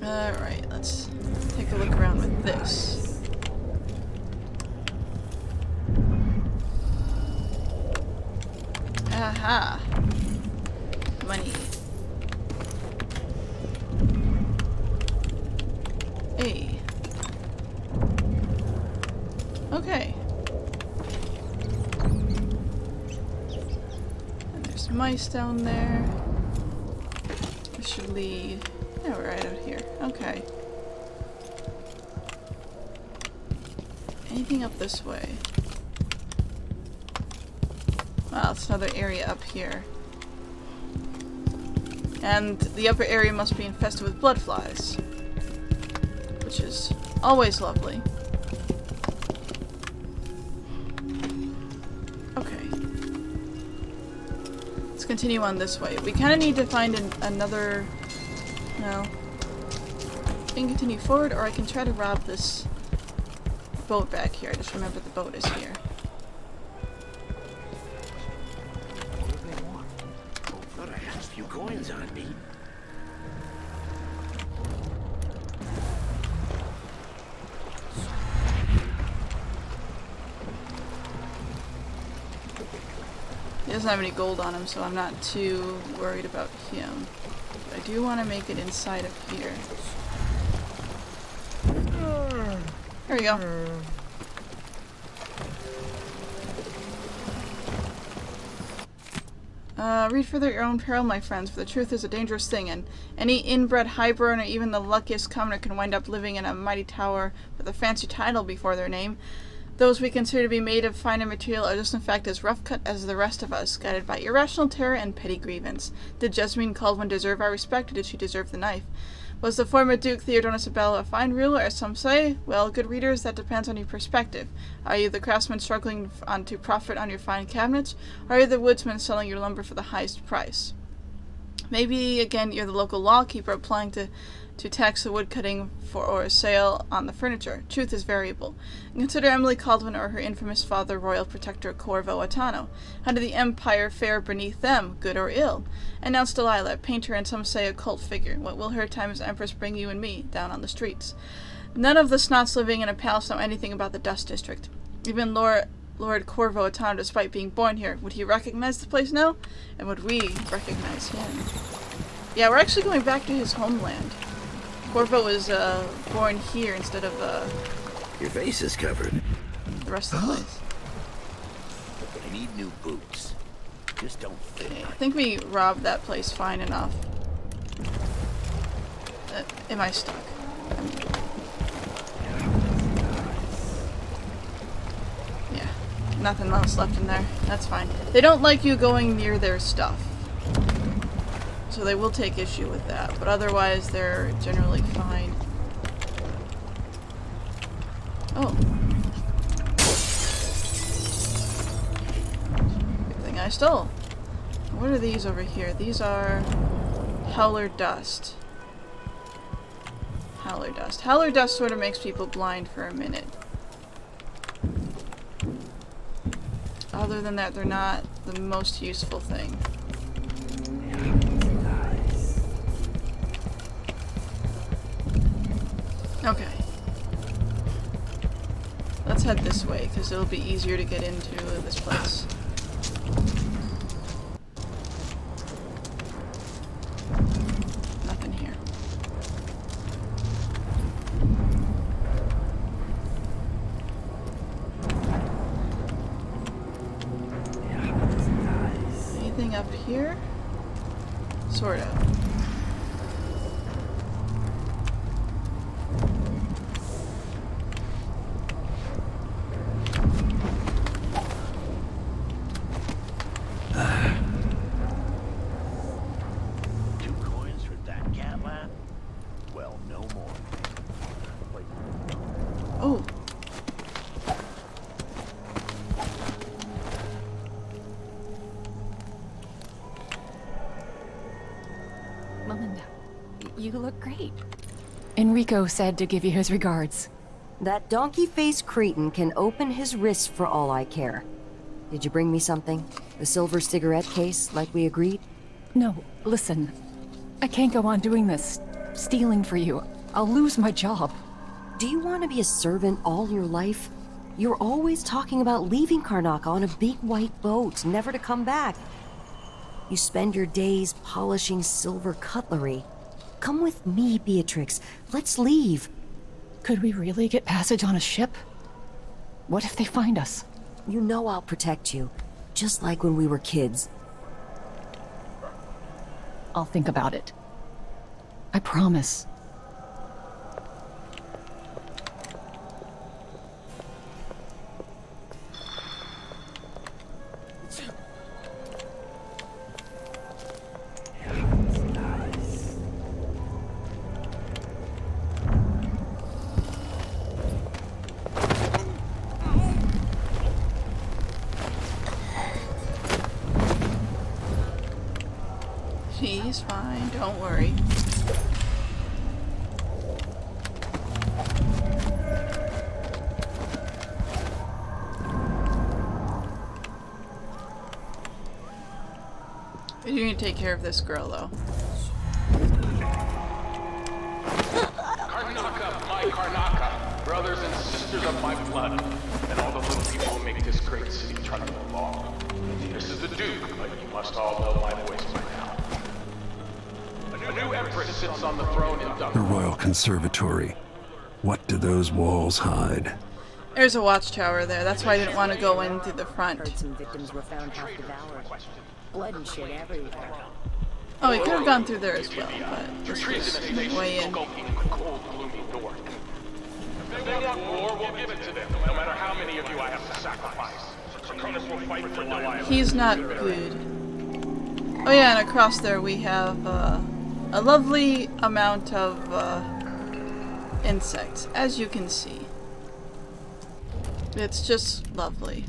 Alright, let's take a look around with this. Aha! Money. Hey. Okay. And there's mice down there. This should lead... Yeah, we're right out here. Okay. Anything up this way? Wow, it's another area up here. And the upper area must be infested with blood flies, which is always lovely. Okay. Let's continue on this way. We kind of need to find another... Well, I can continue forward, or I can try to rob this boat back here. I just remember the boat is here. Thought I had a few coins on me. He doesn't have any gold on him, so I'm not too worried about him. I do want to make it inside of here. There we go. Read further at your own peril, my friends, for the truth is a dangerous thing, and any inbred highborn or even the luckiest commoner can wind up living in a mighty tower with a fancy title before their name. Those we consider to be made of finer material are just in fact as rough-cut as the rest of us, guided by irrational terror and petty grievance. Did Jessamine Caldwin deserve our respect, or did she deserve the knife? Was the former Duke Theodore Isabella a fine ruler, as some say? Well, good readers, that depends on your perspective. Are you the craftsman struggling to profit on your fine cabinets, or are you the woodsman selling your lumber for the highest price? Maybe, again, you're the local lawkeeper applying to tax the woodcutting or a sale on the furniture. Truth is variable. And consider Emily Caldwin or her infamous father, Royal Protector Corvo Atano. How did the Empire fare beneath them, good or ill? Announced Delilah, painter and some say a cult figure. What will her time as Empress bring you and me, down on the streets? None of the snots living in a palace know anything about the Dust District. Even Lord Corvo Atano, despite being born here, would he recognize the place now? And would we recognize him? Yeah, we're actually going back to his homeland. Corvo was born here instead of Your face is covered. the rest of the place. I need new boots. Just don't fit. Okay, I think we robbed that place fine enough. Am I stuck? Yeah, nothing else left in there. That's fine. They don't like you going near their stuff. So they will take issue with that, but otherwise they're generally fine. Oh. Good thing I stole. What are these over here? These are howler dust. Howler dust. Howler dust sort of makes people blind for a minute. Other than that, they're not the most useful thing. Okay. Let's head this way, because it'll be easier to get into this place. Nothing here. anything up here? Sort of. Oh. Melinda, you look great. Enrico said to give you his regards. That donkey-faced cretin can open his wrist for all I care. Did you bring me something? The silver cigarette case, like we agreed? No, listen. I can't go on doing this, stealing for you. I'll lose my job. Do you want to be a servant all your life? You're always talking about leaving Karnaca on a big white boat, never to come back. You spend your days polishing silver cutlery. Come with me, Beatrix. Let's leave. Could we really get passage on a ship? What if they find us? You know I'll protect you, just like when we were kids. I'll think about it. I promise. She's fine, don't worry. You need to take care of this girl, though. Karnaca, my Karnaca, brothers and sisters of my blood, and all the little people who make this great city trundle along. This is the Duke, but you must all know my voice by now. A new empress sits on the throne in The Royal Conservatory. What do those walls hide? There's a watchtower there. That's why I didn't want to go in through the front. Heard some victims were found half devoured. Blood and shit everywhere. Oh, we could have gone through there as well, but this was way in. cold, gloomy north. If they want war, we'll give it to them, no matter how many of you I have to sacrifice. Cronus will fight for Delilah. He's not good. Oh yeah, and across there we have a lovely amount of insects, as you can see. It's just lovely.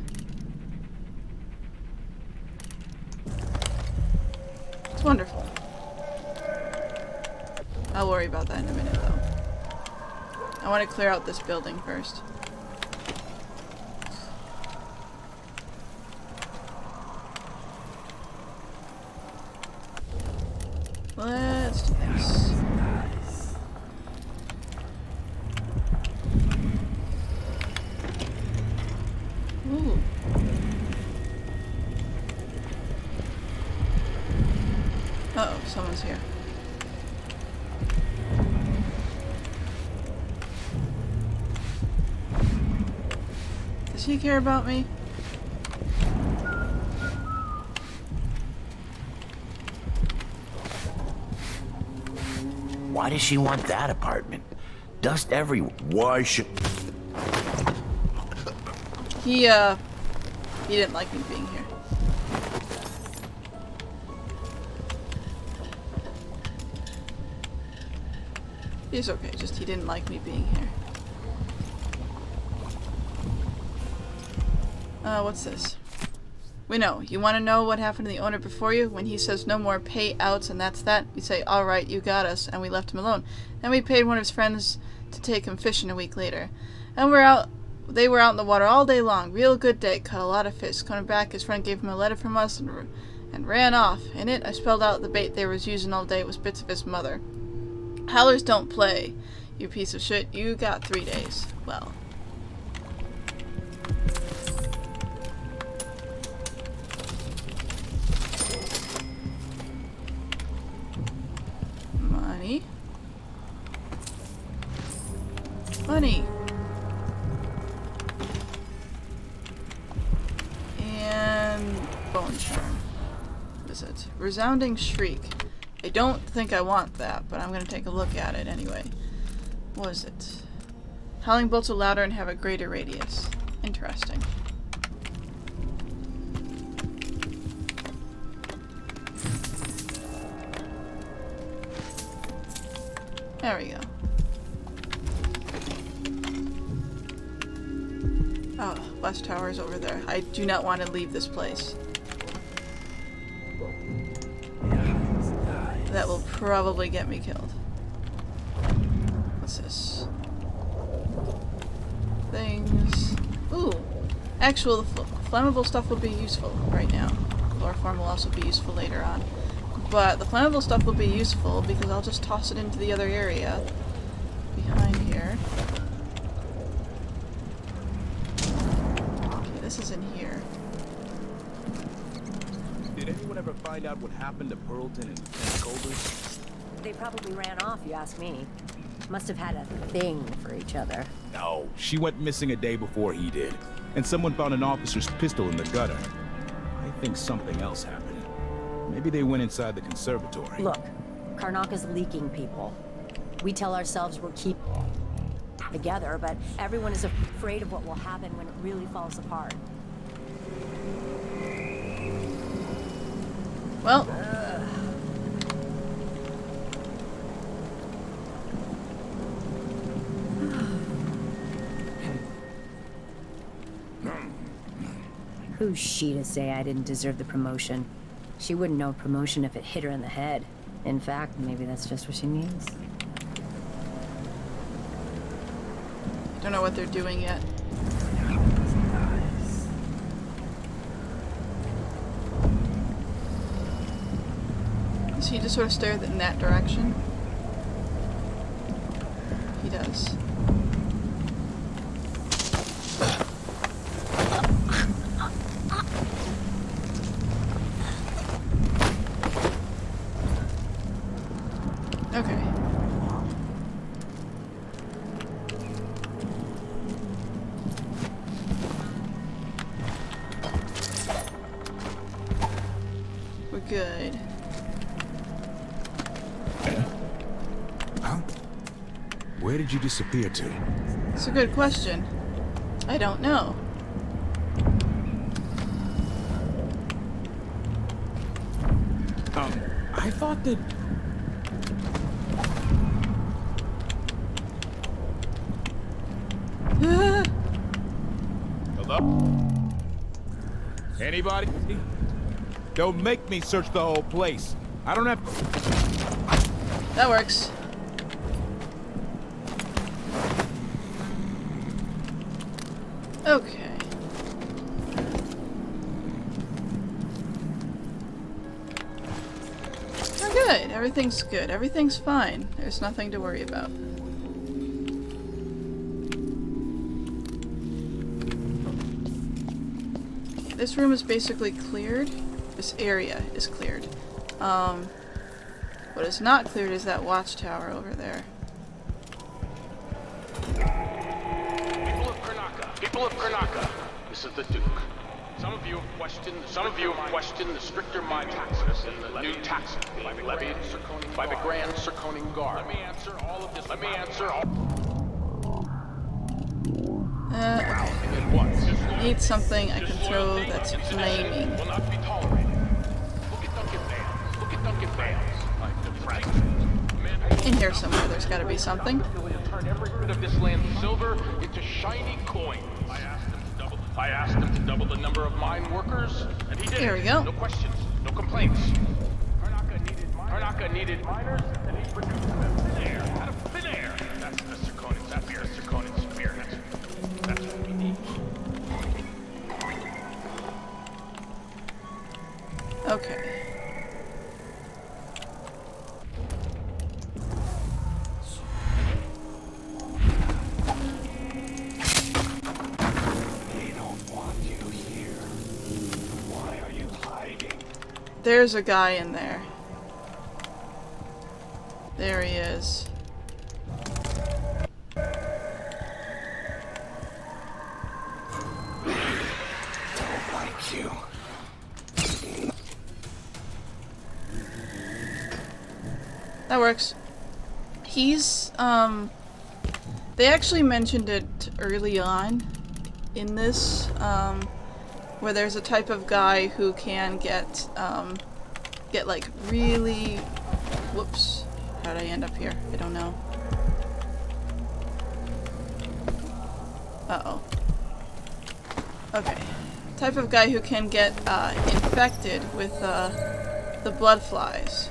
It's wonderful. I'll worry about that in a minute, though. I want to clear out this building first. Let's do this. Ooh. Uh-oh, someone's here. Does he care about me? Why does she want that apartment? Dust everywhere. Why should... He didn't like me being here. He's okay, just he didn't like me being here. What's this? We know. You want to know what happened to the owner before you? When he says no more payouts and that's that, we say, alright, you got us, and we left him alone. Then we paid one of his friends to take him fishing a week later. And they were out in the water all day long. Real good day. Caught a lot of fish. Coming back, his friend gave him a letter from us and ran off. In it, I spelled out the bait they was using all day was bits of his mother. Howlers don't play, you piece of shit. You got 3 days. Well. Money. Money. And bone charm. is it? Resounding Shriek. I don't think I want that, but I'm gonna take a look at it anyway. What is it? Howling bolts are louder and have a greater radius. Interesting. There we go. Oh, West Tower's over there. I do not want to leave this place. That will probably get me killed. What's this? Things. Ooh. Actual flammable stuff will be useful right now. Chloroform will also be useful later on. But the flammable stuff will be useful because I'll just toss it into the other area behind here. Okay, this is in here. Did anyone ever find out what happened to Pearlton and Golders? They probably ran off, you ask me. Must have had a thing for each other. No, she went missing a day before he did. And someone found an officer's pistol in the gutter. I think something else happened. Maybe they went inside the conservatory. Look, Karnaka's leaking people. We tell ourselves we'll keep together, but everyone is afraid of what will happen when it really falls apart. Well. Who's she to say I didn't deserve the promotion? She wouldn't know promotion if it hit her in the head. In fact, maybe that's just what she means. Don't know what they're doing yet. Does he just sort of stare in that direction? He does. Okay. We're good. Huh? Where did you disappear to? It's a good question. I don't know. I thought that... Hello? Anybody? Don't make me search the whole place. I don't have... That works. Okay. Oh, good. Everything's good. Everything's fine. There's nothing to worry about. This room is basically cleared. This area is cleared. What is not cleared is that watchtower over there. People of Karnaka, this is the Duke. Some of you have questioned the stricter mine taxes and the new taxes being levied by the Grand Circoning Guard. Let me answer all of this. Okay. Need something I can throw that's flaming. Will not be tolerated. Look at Duncan Bales. In here somewhere, there's got to be something. Turn every bit of this land's silver into shiny coins. I asked him to double the number of mine workers, and he did. Here we go. No questions, no complaints. Karnaka needed miners, and he produced them out of thin air. Out of thin air. That's the Circonin. That's the Circonin spirit. That's what we need. Okay. There's a guy in there. There he is. Don't like you. That works. He's, they actually mentioned it early on in this, where there's a type of guy who can get like really... Whoops. How'd I end up here? I don't know. Uh-oh. Okay. Type of guy who can get, infected with, the blood flies.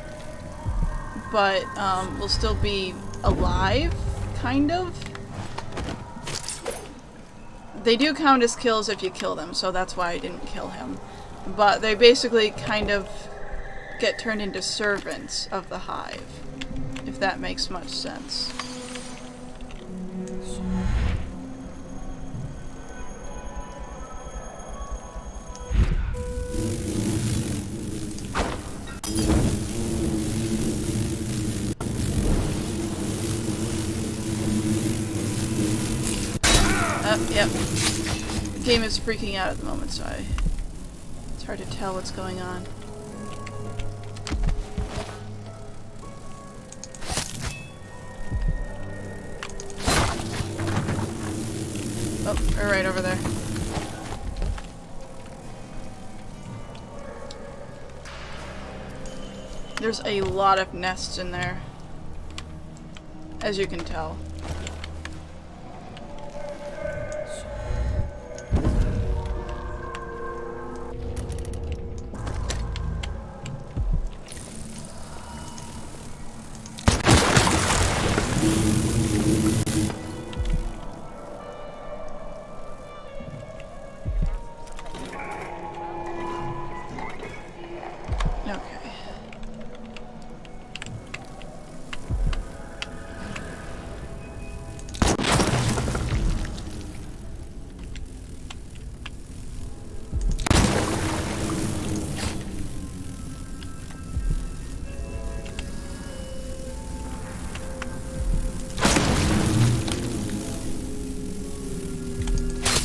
But, will still be alive, kind of? They do count as kills if you kill them, so that's why I didn't kill him. But they basically kind of get turned into servants of the hive, if that makes much sense. Yep. The game is freaking out at the moment, so it's hard to tell what's going on. Oh, they're right over there. There's a lot of nests in there, as you can tell.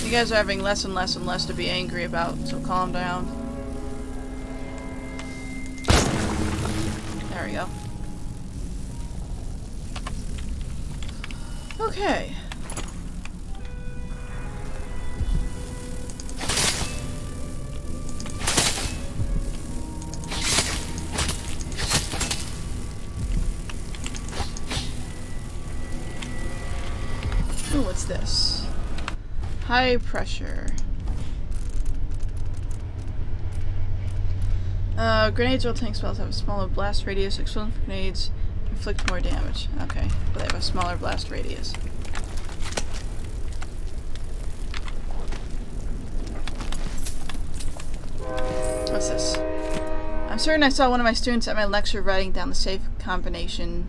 You guys are having less and less and less to be angry about, so calm down. There we go. Okay. Ooh, what's this? High pressure. Grenades or tank spells have a smaller blast radius. Explosive grenades inflict more damage. Okay, but they have a smaller blast radius. What's this? I'm certain I saw one of my students at my lecture writing down the safe combination.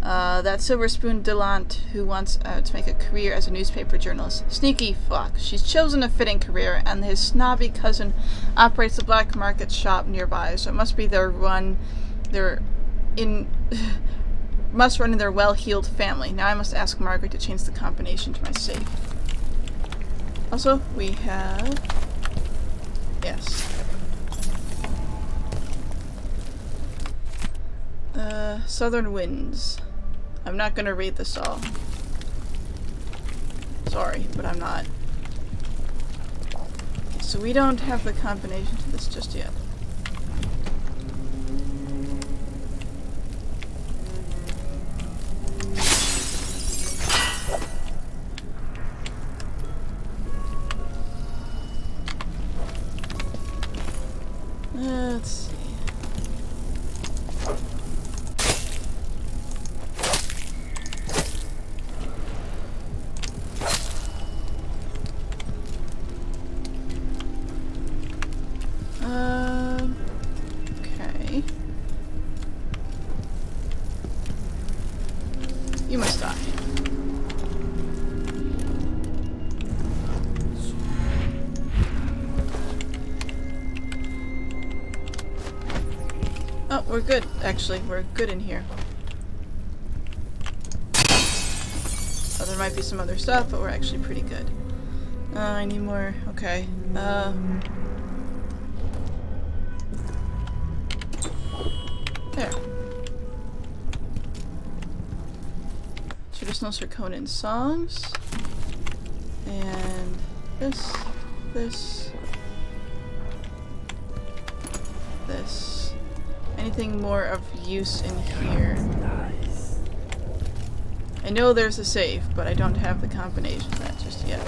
That silver spoon Delant who wants to make a career as a newspaper journalist. Sneaky fuck. She's chosen a fitting career, and his snobby cousin operates a black market shop nearby, so it must be must run in their well-heeled family. Now I must ask Margaret to change the combination to my safe. Also, we have... Yes. Southern Winds. I'm not gonna read this all. Sorry, but I'm not. So we don't have the combination to this just yet. Let's see. Okay. You must die. Oh, we're good, actually. We're good in here. Oh, there might be some other stuff, but we're actually pretty good. I need more. Okay. There. devotionals for Conan's songs. And this. Anything more of use in here? I know there's a safe, but I don't have the combination of that just yet.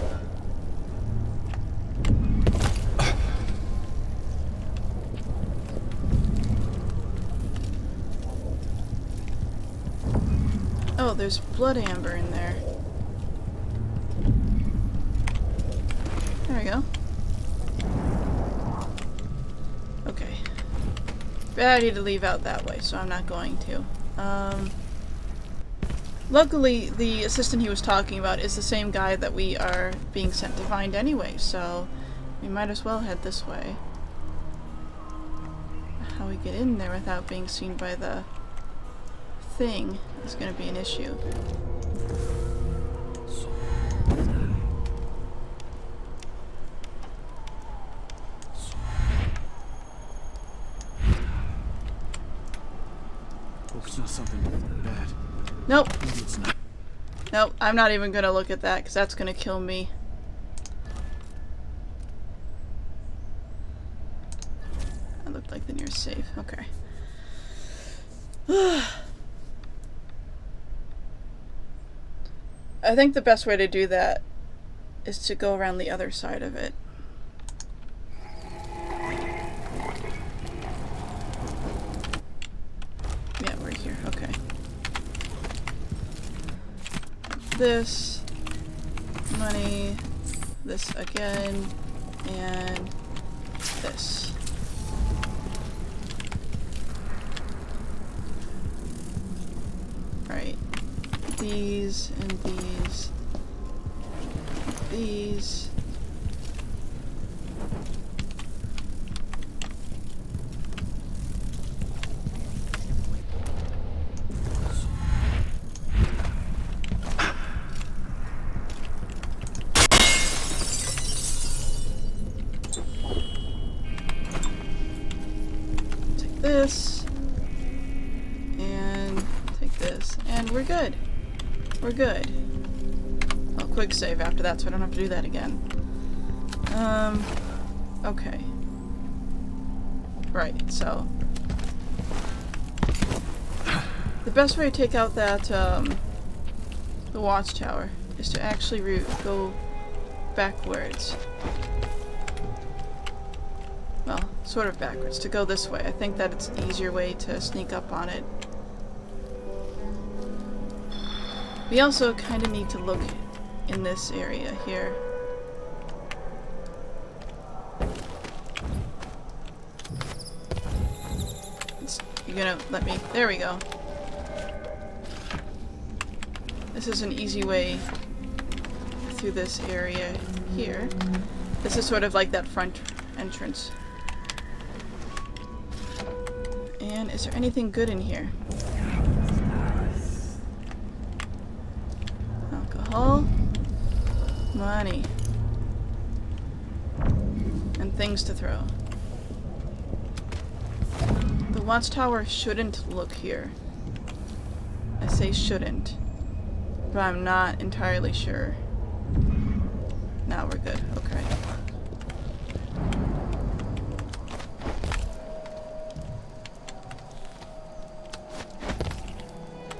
Oh, there's blood amber in there. There we go. Okay. Bad idea to leave out that way, so I'm not going to. Luckily, the assistant he was talking about is the same guy that we are being sent to find anyway, so we might as well head this way. How we get in there without being seen by the thing is going to be an issue. Hope it's not something bad. Nope. Maybe it's not. Nope, I'm not even gonna look at that because that's gonna kill me. That looked like the nearest safe. Okay. I think the best way to do that is to go around the other side of it. Yeah, we're here. Okay. This, money, this again, and this. Right. These and these. These. This and take this, and we're good. We're good. Well, quick save after that, so I don't have to do that again. Okay. Right, so the best way to take out that the watchtower is to actually go backwards. Well, sort of backwards, to go this way. I think that it's an easier way to sneak up on it. We also kind of need to look in this area here. You're gonna let me... There we go. This is an easy way through this area here. This is sort of like that front entrance. And is there anything good in here? Alcohol, money, and things to throw. The watchtower shouldn't look here. I say shouldn't, but I'm not entirely sure. Now we're good. Okay.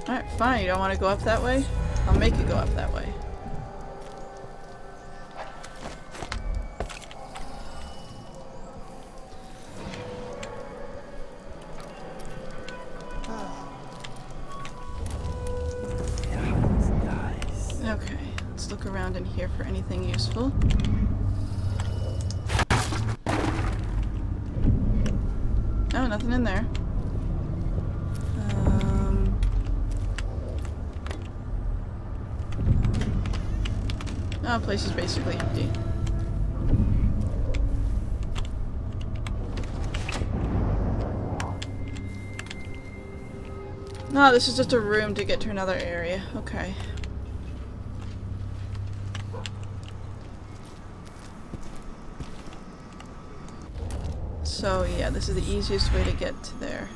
Alright, fine. You don't want to go up that way? I'll make you go up that way. Okay, let's look around in here for anything useful. Oh, nothing in there. Oh, place is basically empty. No, this is just a room to get to another area. Okay. So yeah, this is the easiest way to get to there.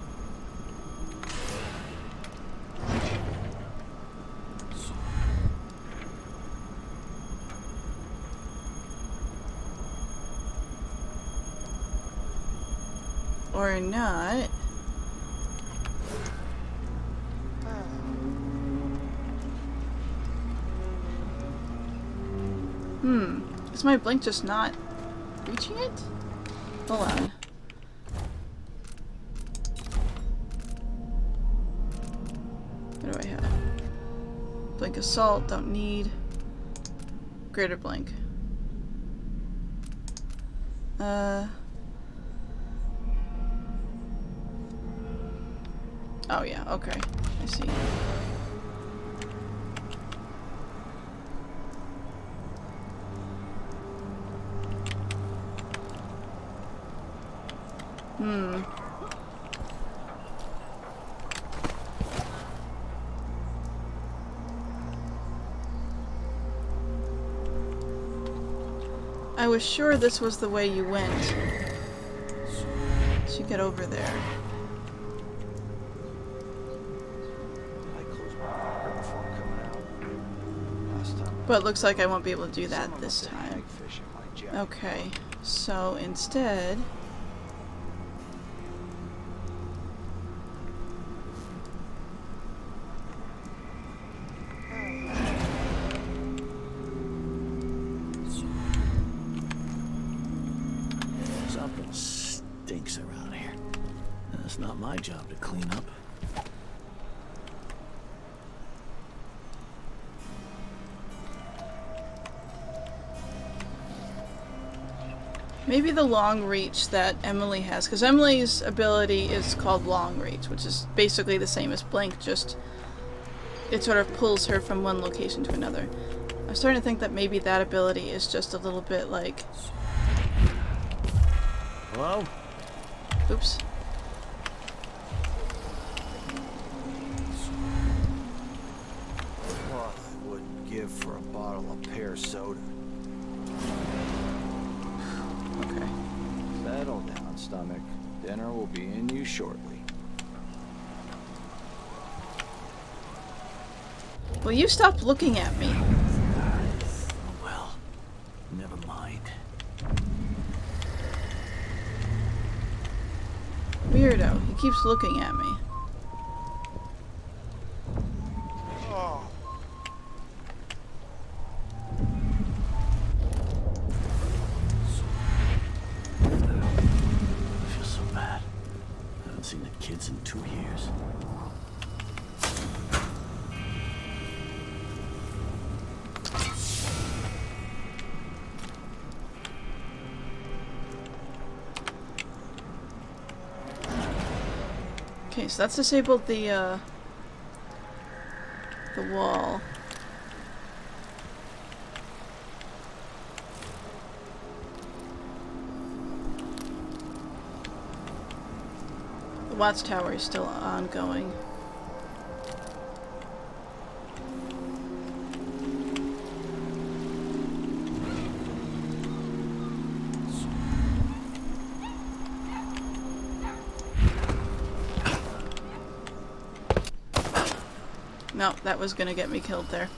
Or not. Is my blink just not reaching it? Hold on. What do I have? Blink assault, don't need. Greater blink. Oh yeah, okay. I see. I was sure this was the way you went to get over there. But it looks like I won't be able to do that this time. Okay, so instead... Something stinks around here. It's not my job to clean up. Maybe the long reach that Emily has, because Emily's ability is called long reach, which is basically the same as blink, just it sort of pulls her from one location to another. I'm starting to think that maybe that ability is just a little bit like... Hello? Oops. What I wouldn't give for a bottle of pear soda. Okay. Settle down, stomach. Dinner will be in you shortly. Will you stop looking at me? Well, never mind. Weirdo. He keeps looking at me. Oh. I feel so bad. I haven't seen the kids in 2 years. Okay, so that's disabled the wall. The watchtower is still ongoing. No, that was gonna get me killed there.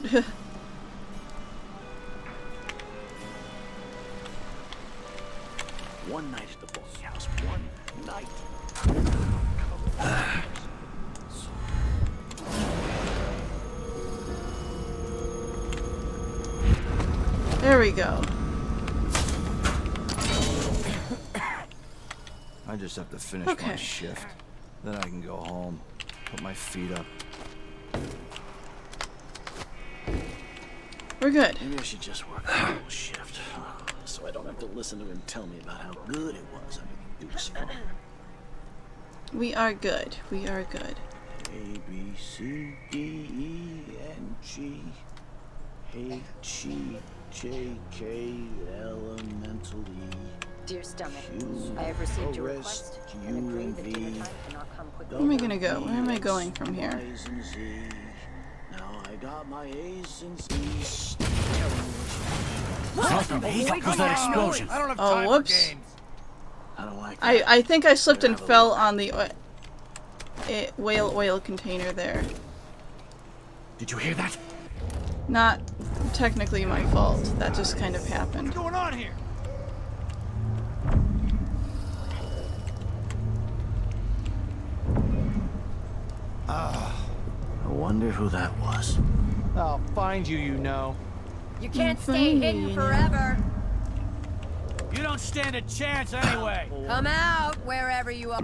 One night at the bowling house. One night. There we go. I just have to finish my shift. Then I can go home, put my feet up. We're good. Maybe I should just work a whole shift, so I don't have to listen to him tell me about how good it was under the Duke's phone. We are good. We are good. A, B, C, D, E, N, G, H, I, J, K, elemental E. Dear Stomach, I have received your request and agree that dinner time cannot come quickly. Where am I gonna go? Where am I going from here? Now I got my A's and C's. Something. What was that explosion? I don't have Oh, time whoops. for games. I don't like that. I think I slipped and fell on the whale oil container there. Did you hear that? Not technically my fault. That just kind of happened. What's going on here? wonder who that was. I'll find you, you know. You can't stay hidden forever. You don't stand a chance anyway. Come out wherever you are.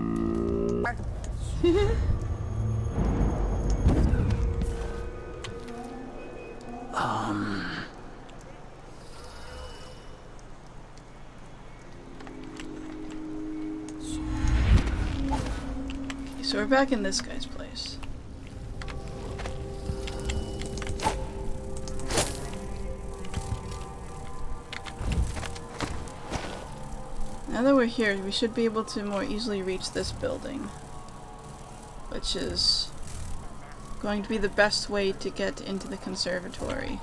So we're back in this guy's place. Now that we're here, we should be able to more easily reach this building, which is going to be the best way to get into the conservatory.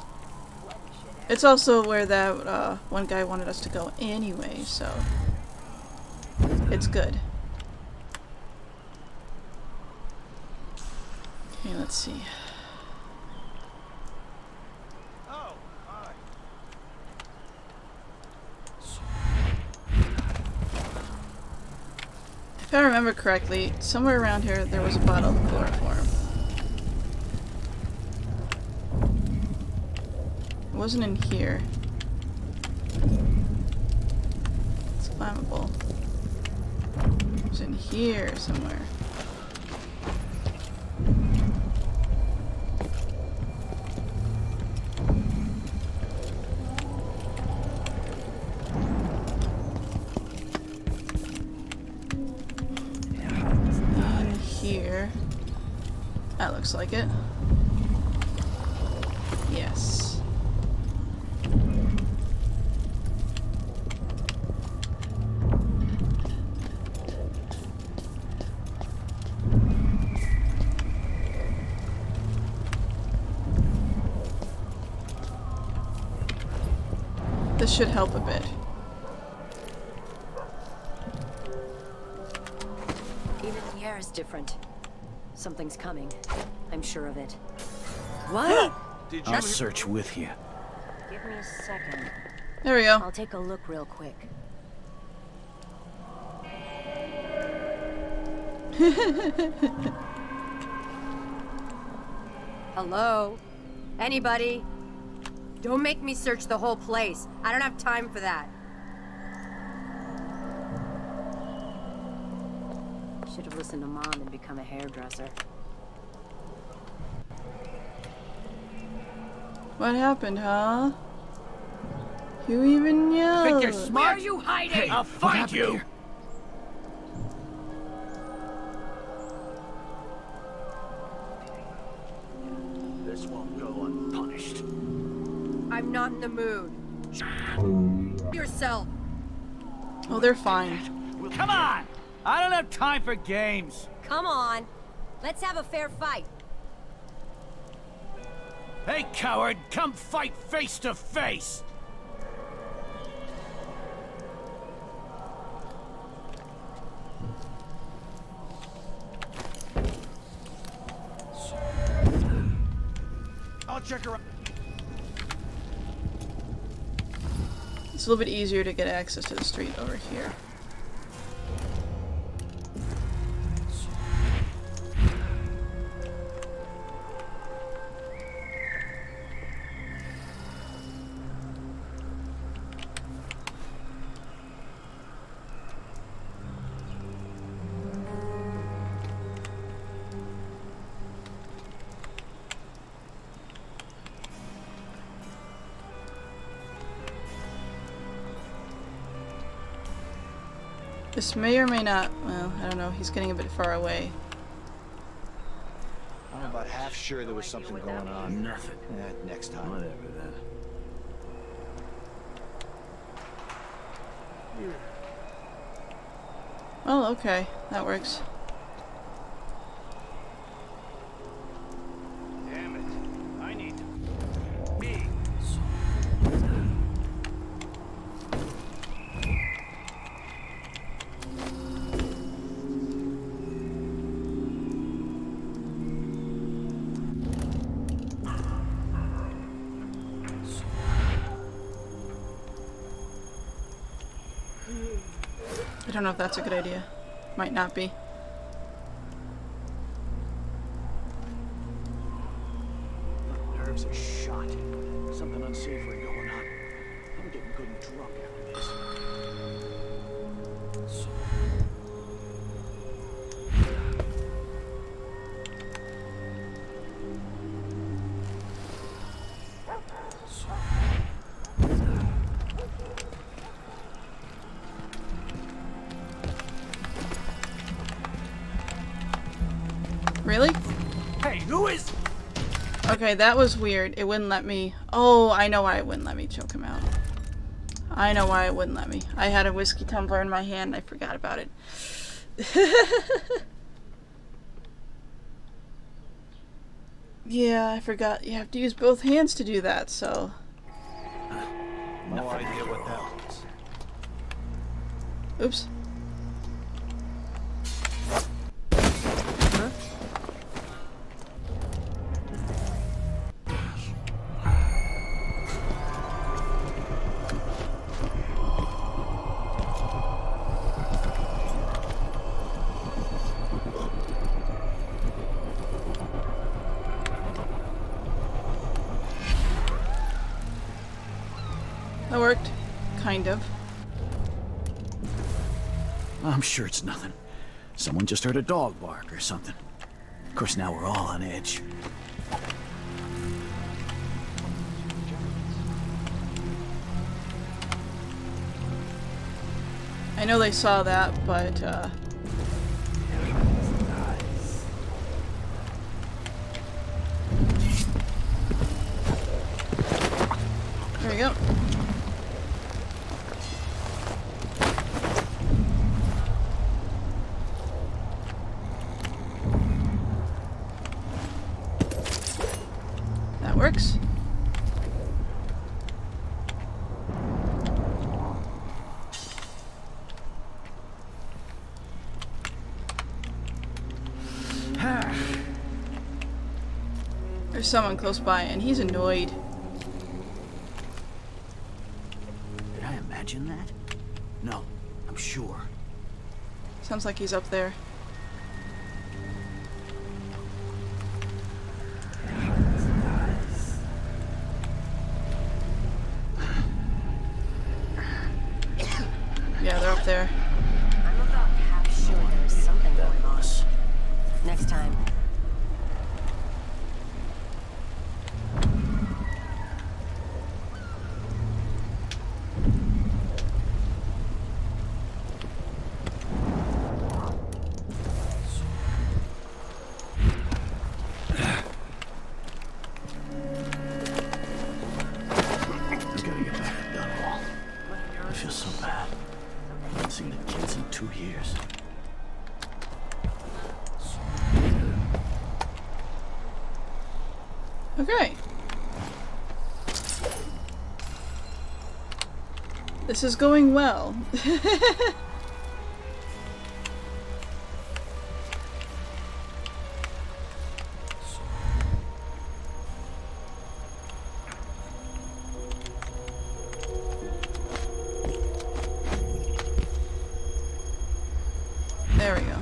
It's also where that one guy wanted us to go anyway, so it's good. Okay, let's see. If I remember correctly, somewhere around here there was a bottle of chloroform. It wasn't in here. It's flammable. It was in here somewhere. That looks like it. Yes. This should help a bit. Even the air is different. Something's coming. I'm sure of it. What? I'll search with you. Give me a second. There we go. I'll take a look real quick. Hello? Anybody? Don't make me search the whole place. I don't have time for that. Should have listened to Mom and become a hairdresser. What happened, huh? You even yelled. Think you're smart? Where are you hiding? Hey, I'll find you. Here? This won't go unpunished. I'm not in the mood. Yourself. Oh, they're fine. Come on! I don't have time for games. Come on. Let's have a fair fight. Hey, coward, come fight face to face. I'll check her out. It's a little bit easier to get access to the street over here. This may or may not, well, I don't know, he's getting a bit far away. I'm about half sure there was something going on. Nothing. Next time. Whatever then. Well, okay, that works. Damn it. I need me. I don't know if that's a good idea. Might not be. nerves are shot. Something unsavory going on. I'm getting good and drunk after this. Really? Hey, who is... Okay, that was weird. It wouldn't let me... Oh, I know why it wouldn't let me choke him out. I know why it wouldn't let me. I had a whiskey tumbler in my hand and I forgot about it. Yeah, I forgot. You have to use both hands to do that, so... No idea what that was. Oops. That worked. Kind of. I'm sure it's nothing. Someone just heard a dog bark or something. Of course, now we're all on edge. I know they saw that, but, there we go. That works. There's someone close by and he's annoyed. Did I imagine that? No, I'm sure. Sounds like he's up there. Yeah, they're up there. I'm about half sure there's something going on. Next time. Okay. This is going well. There we go.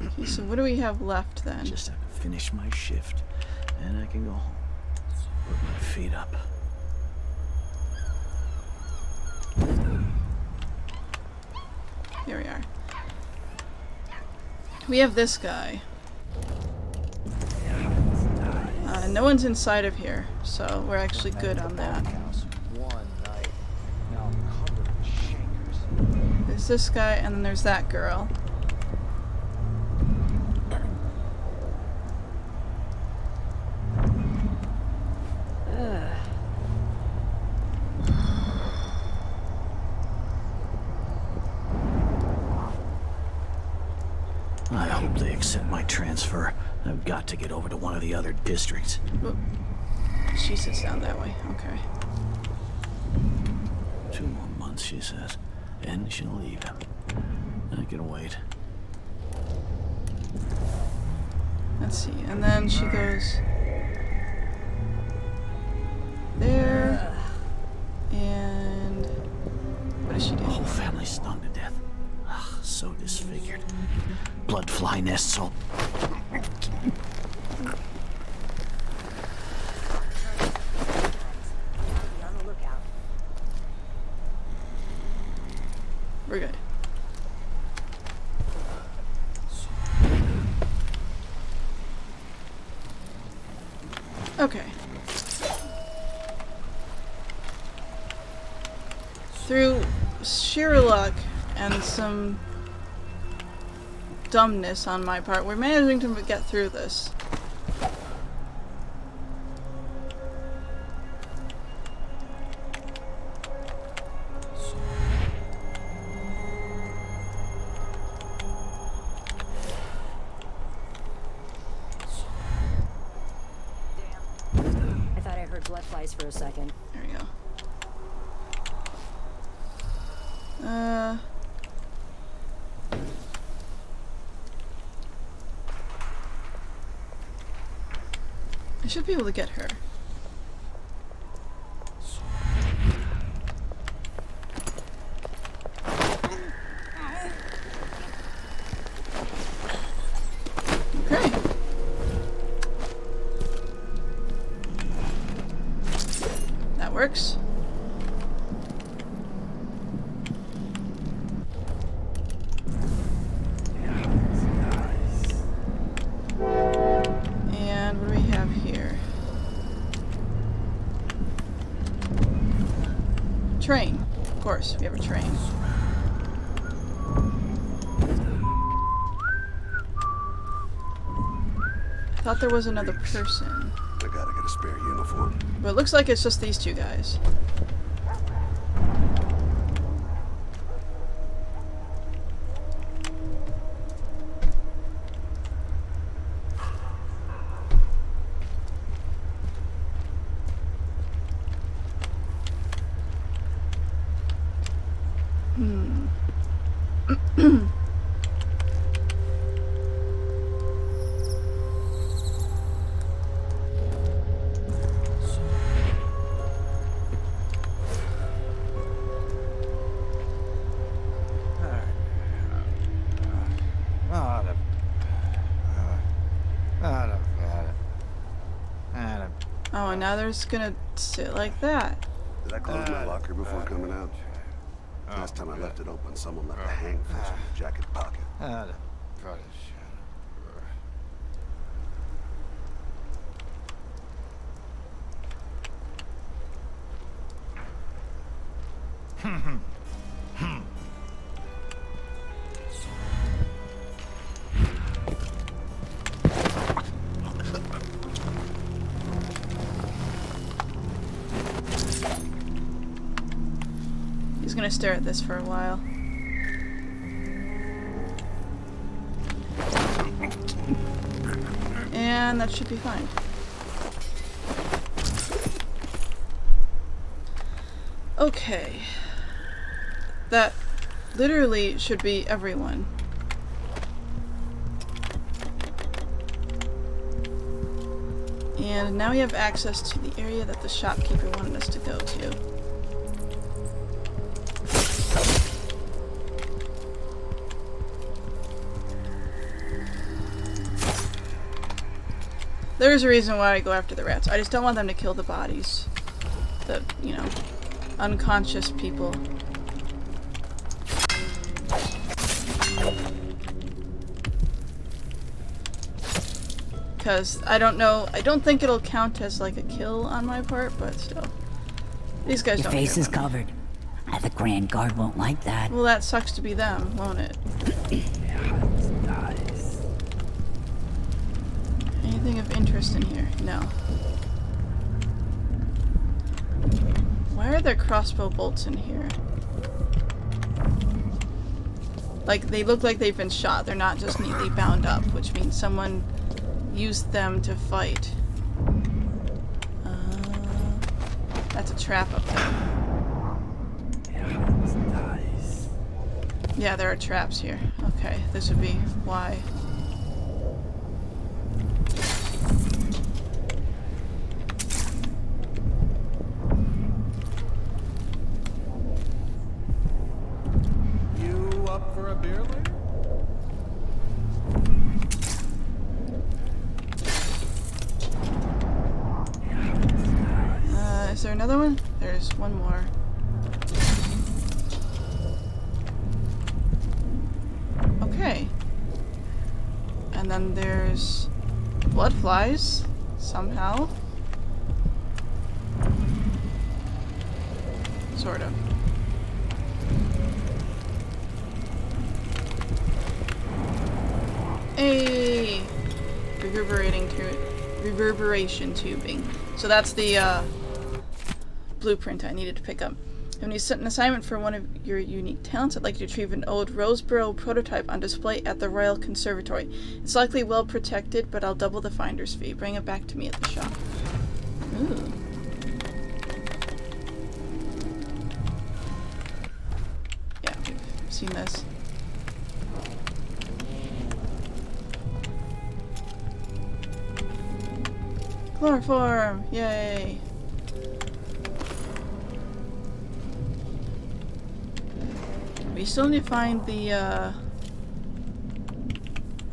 Okay, so what do we have left then? Just have to finish my shift, and I can go home. Put my feet up. Here we are. We have this guy. No one's inside of here, so we're actually good on that. There's this guy, and then there's that girl. I hope they accept my transfer. I've got to get over to one of the other districts. Whoop. She sits down that way. Okay. 2 more months, she says. Then she'll leave him. I can wait. Let's see. And then she goes there. And what does she do? The whole family's stung to death. Ugh, so disfigured. blood fly nests all... We're good. Okay. Through sheer luck and some dumbness on my part, we're managing to get through this. I thought I heard blood flies for a second. There we go. I should be able to get her. Okay. That works. And what do we have here? Train. Of course, we have a train. I thought there was another person. I gotta get a spare uniform. But it looks like it's just these two guys. Oh, and now they're just gonna sit like that. Did I close my locker before coming out? Last time I left it open, someone left a hangfish in the jacket pocket. He's gonna stare at this for a while. And that should be fine. Okay. That literally should be everyone. And now we have access to the area that the shopkeeper wanted us to go to. There's a reason why I go after the rats. I just don't want them to kill the bodies. The, you know, unconscious people. Because I don't know, I don't think it'll count as like a kill on my part, but still. These guys don't care. Your face is covered. The Grand Guard won't like that. Well, that sucks to be them, won't it? Anything of interest in here? No. Why are there crossbow bolts in here? Like, they look like they've been shot. They're not just neatly bound up, which means someone used them to fight. That's a trap up there. Yeah, there are traps here. Okay, this would be why. You up for a beer later? another one? There's one more. Okay. And then there's blood flies, somehow. Sort of. Hey! Reverberation tubing. So that's the blueprint I needed to pick up. When you set an assignment for one of your unique talents, I'd like you to retrieve an old Roseboro prototype on display at the Royal Conservatory. It's likely well protected, but I'll double the finder's fee. Bring it back to me at the shop. Ooh. Yeah, we've seen this. Chloroform! Yay! We still need to find the,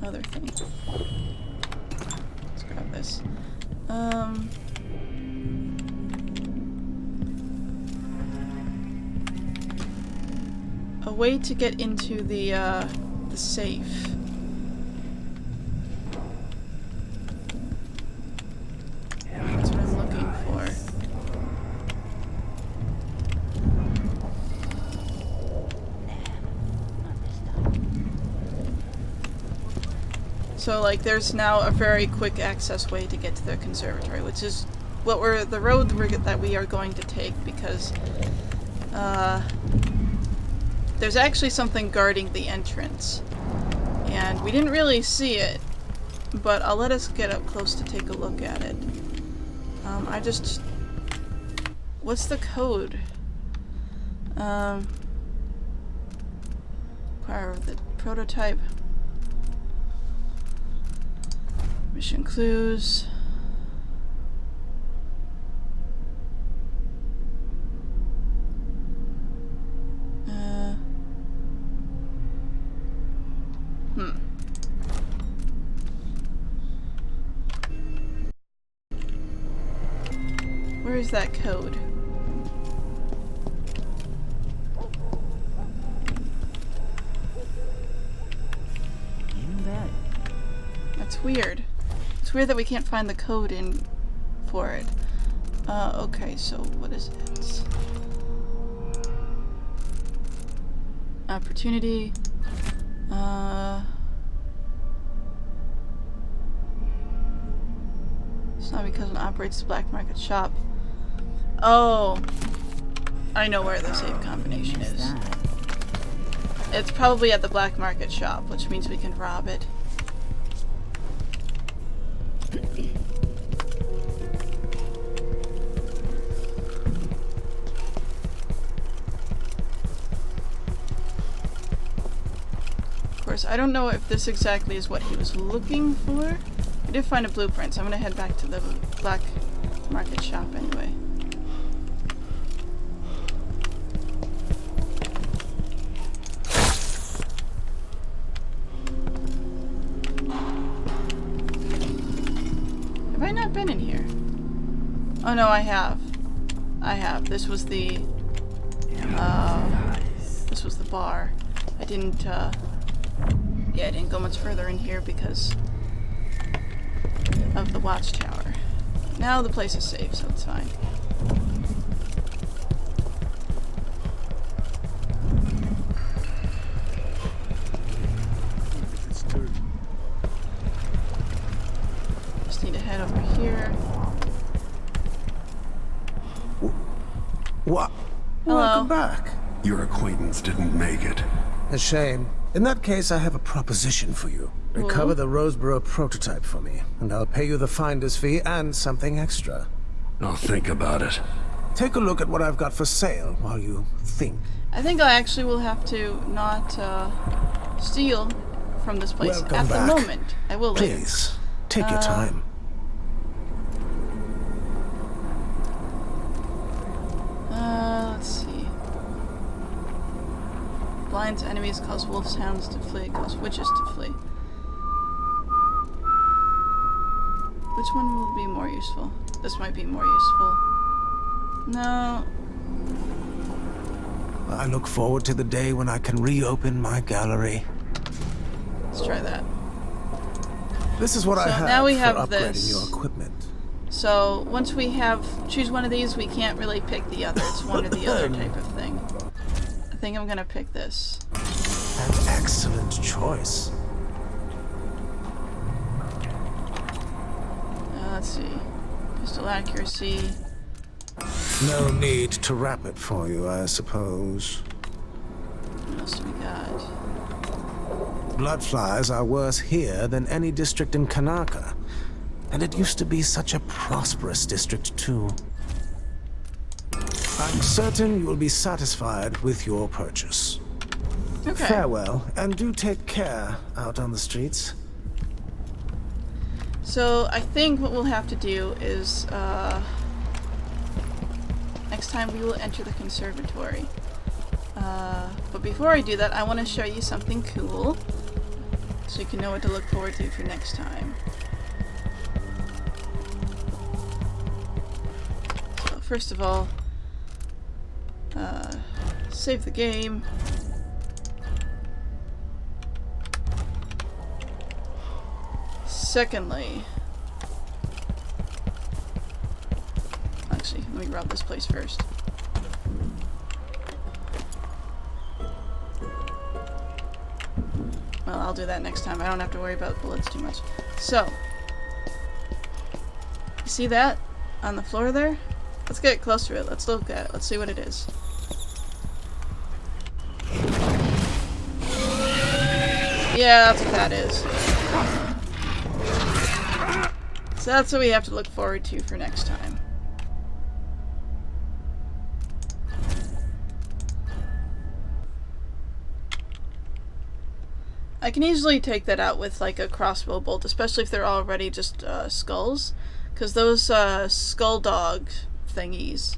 other thing. Let's grab this. A way to get into the safe. That's what I'm looking for. So, like, there's now a very quick access way to get to the conservatory, which is what the road that we are going to take, because there's actually something guarding the entrance, and we didn't really see it, but I'll let us get up close to take a look at it. What's the code? Acquire the prototype. Mission clues. Where is that code? That's weird. It's weird that we can't find the code in for it. Okay, so what is it? Opportunity. It's not because it operates the black market shop. Oh, I know where the safe combination is. It's probably at the black market shop, which means we can rob it. Of course, I don't know if this exactly is what he was looking for. I did find a blueprint, so I'm gonna head back to the black market shop anyway. Have I not been in here? Oh no, I have. I have. This was the bar. I didn't yeah, I didn't go much further in here because of the watchtower. Now the place is safe, so it's fine. Just need to head over here. What? Hello. Welcome back. Your acquaintance didn't make it. A shame. In that case, I have a proposition for you. Recover the Roseboro prototype for me, and I'll pay you the finder's fee and something extra. I'll think about it. Take a look at what I've got for sale while you think. I think I actually will have to not steal from this place Welcome at back. the moment. I will later. Please, take your time. Let's see. Blinds enemies, cause wolves, hounds to flee, cause witches to flee. Which one will be more useful? This might be more useful. No. I look forward to the day when I can reopen my gallery. Let's try that. This is what I have now we for have upgrading this. your equipment. So once we choose one of these, we can't really pick the other. It's one or the other type of thing. I think I'm gonna pick this. An excellent choice. Let's see. Pistol accuracy. No need to wrap it for you, I suppose. What else do we got? Bloodflies are worse here than any district in Kanaka. And it used to be such a prosperous district, too. I'm certain you will be satisfied with your purchase. Okay. Farewell, and do take care out on the streets. So I think what we'll have to do is, next time we will enter the conservatory. But before I do that, I want to show you something cool, so you can know what to look forward to for next time. So first of all, save the game. Secondly, actually, let me rob this place first. Well, I'll do that next time. I don't have to worry about bullets too much. So, you see that on the floor there? Let's get close to it. Let's look at it. Let's see what it is. Yeah, that's what that is. So that's what we have to look forward to for next time. I can easily take that out with like a crossbow bolt, especially if they're already just skulls, because those skull dog thingies,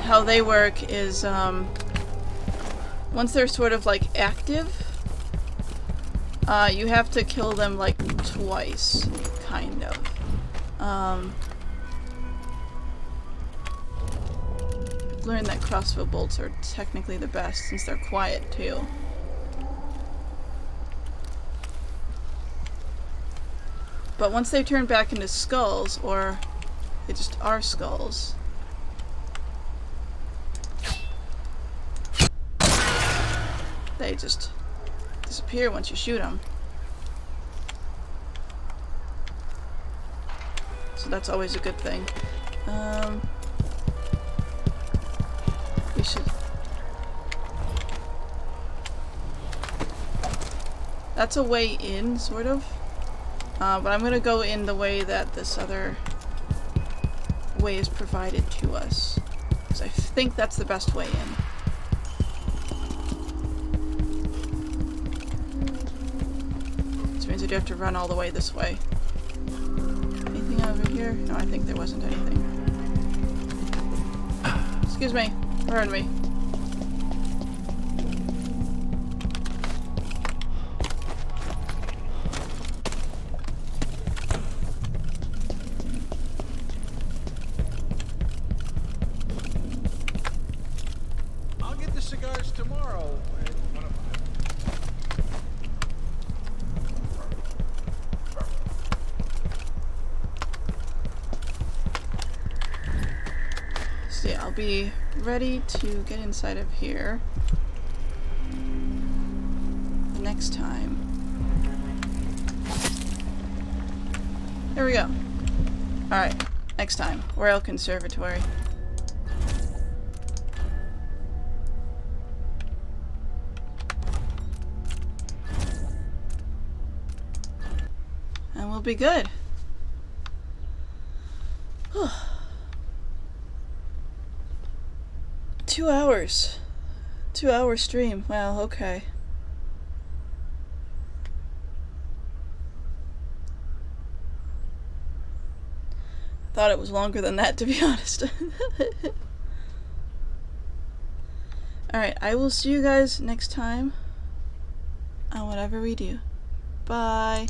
how they work is once they're sort of like active, you have to kill them like twice, kind of. I've learned that crossbow bolts are technically the best since they're quiet too. But once they turn back into skulls, or they just are skulls, they just disappear once you shoot them. So that's always a good thing. We should... That's a way in, sort of. But I'm gonna go in the way that this other way is provided to us. Because I think that's the best way in. Which means I do have to run all the way this way. Anything over here? No, I think there wasn't anything. Excuse me. Pardon me. I'll get the cigars tomorrow. So yeah, I'll be ready to get inside of here the next time. There we go. Alright, next time. Royal Conservatory. And we'll be good. 2 hours. 2-hour stream. Wow, okay. I thought it was longer than that, to be honest. Alright, I will see you guys next time on whatever we do. Bye.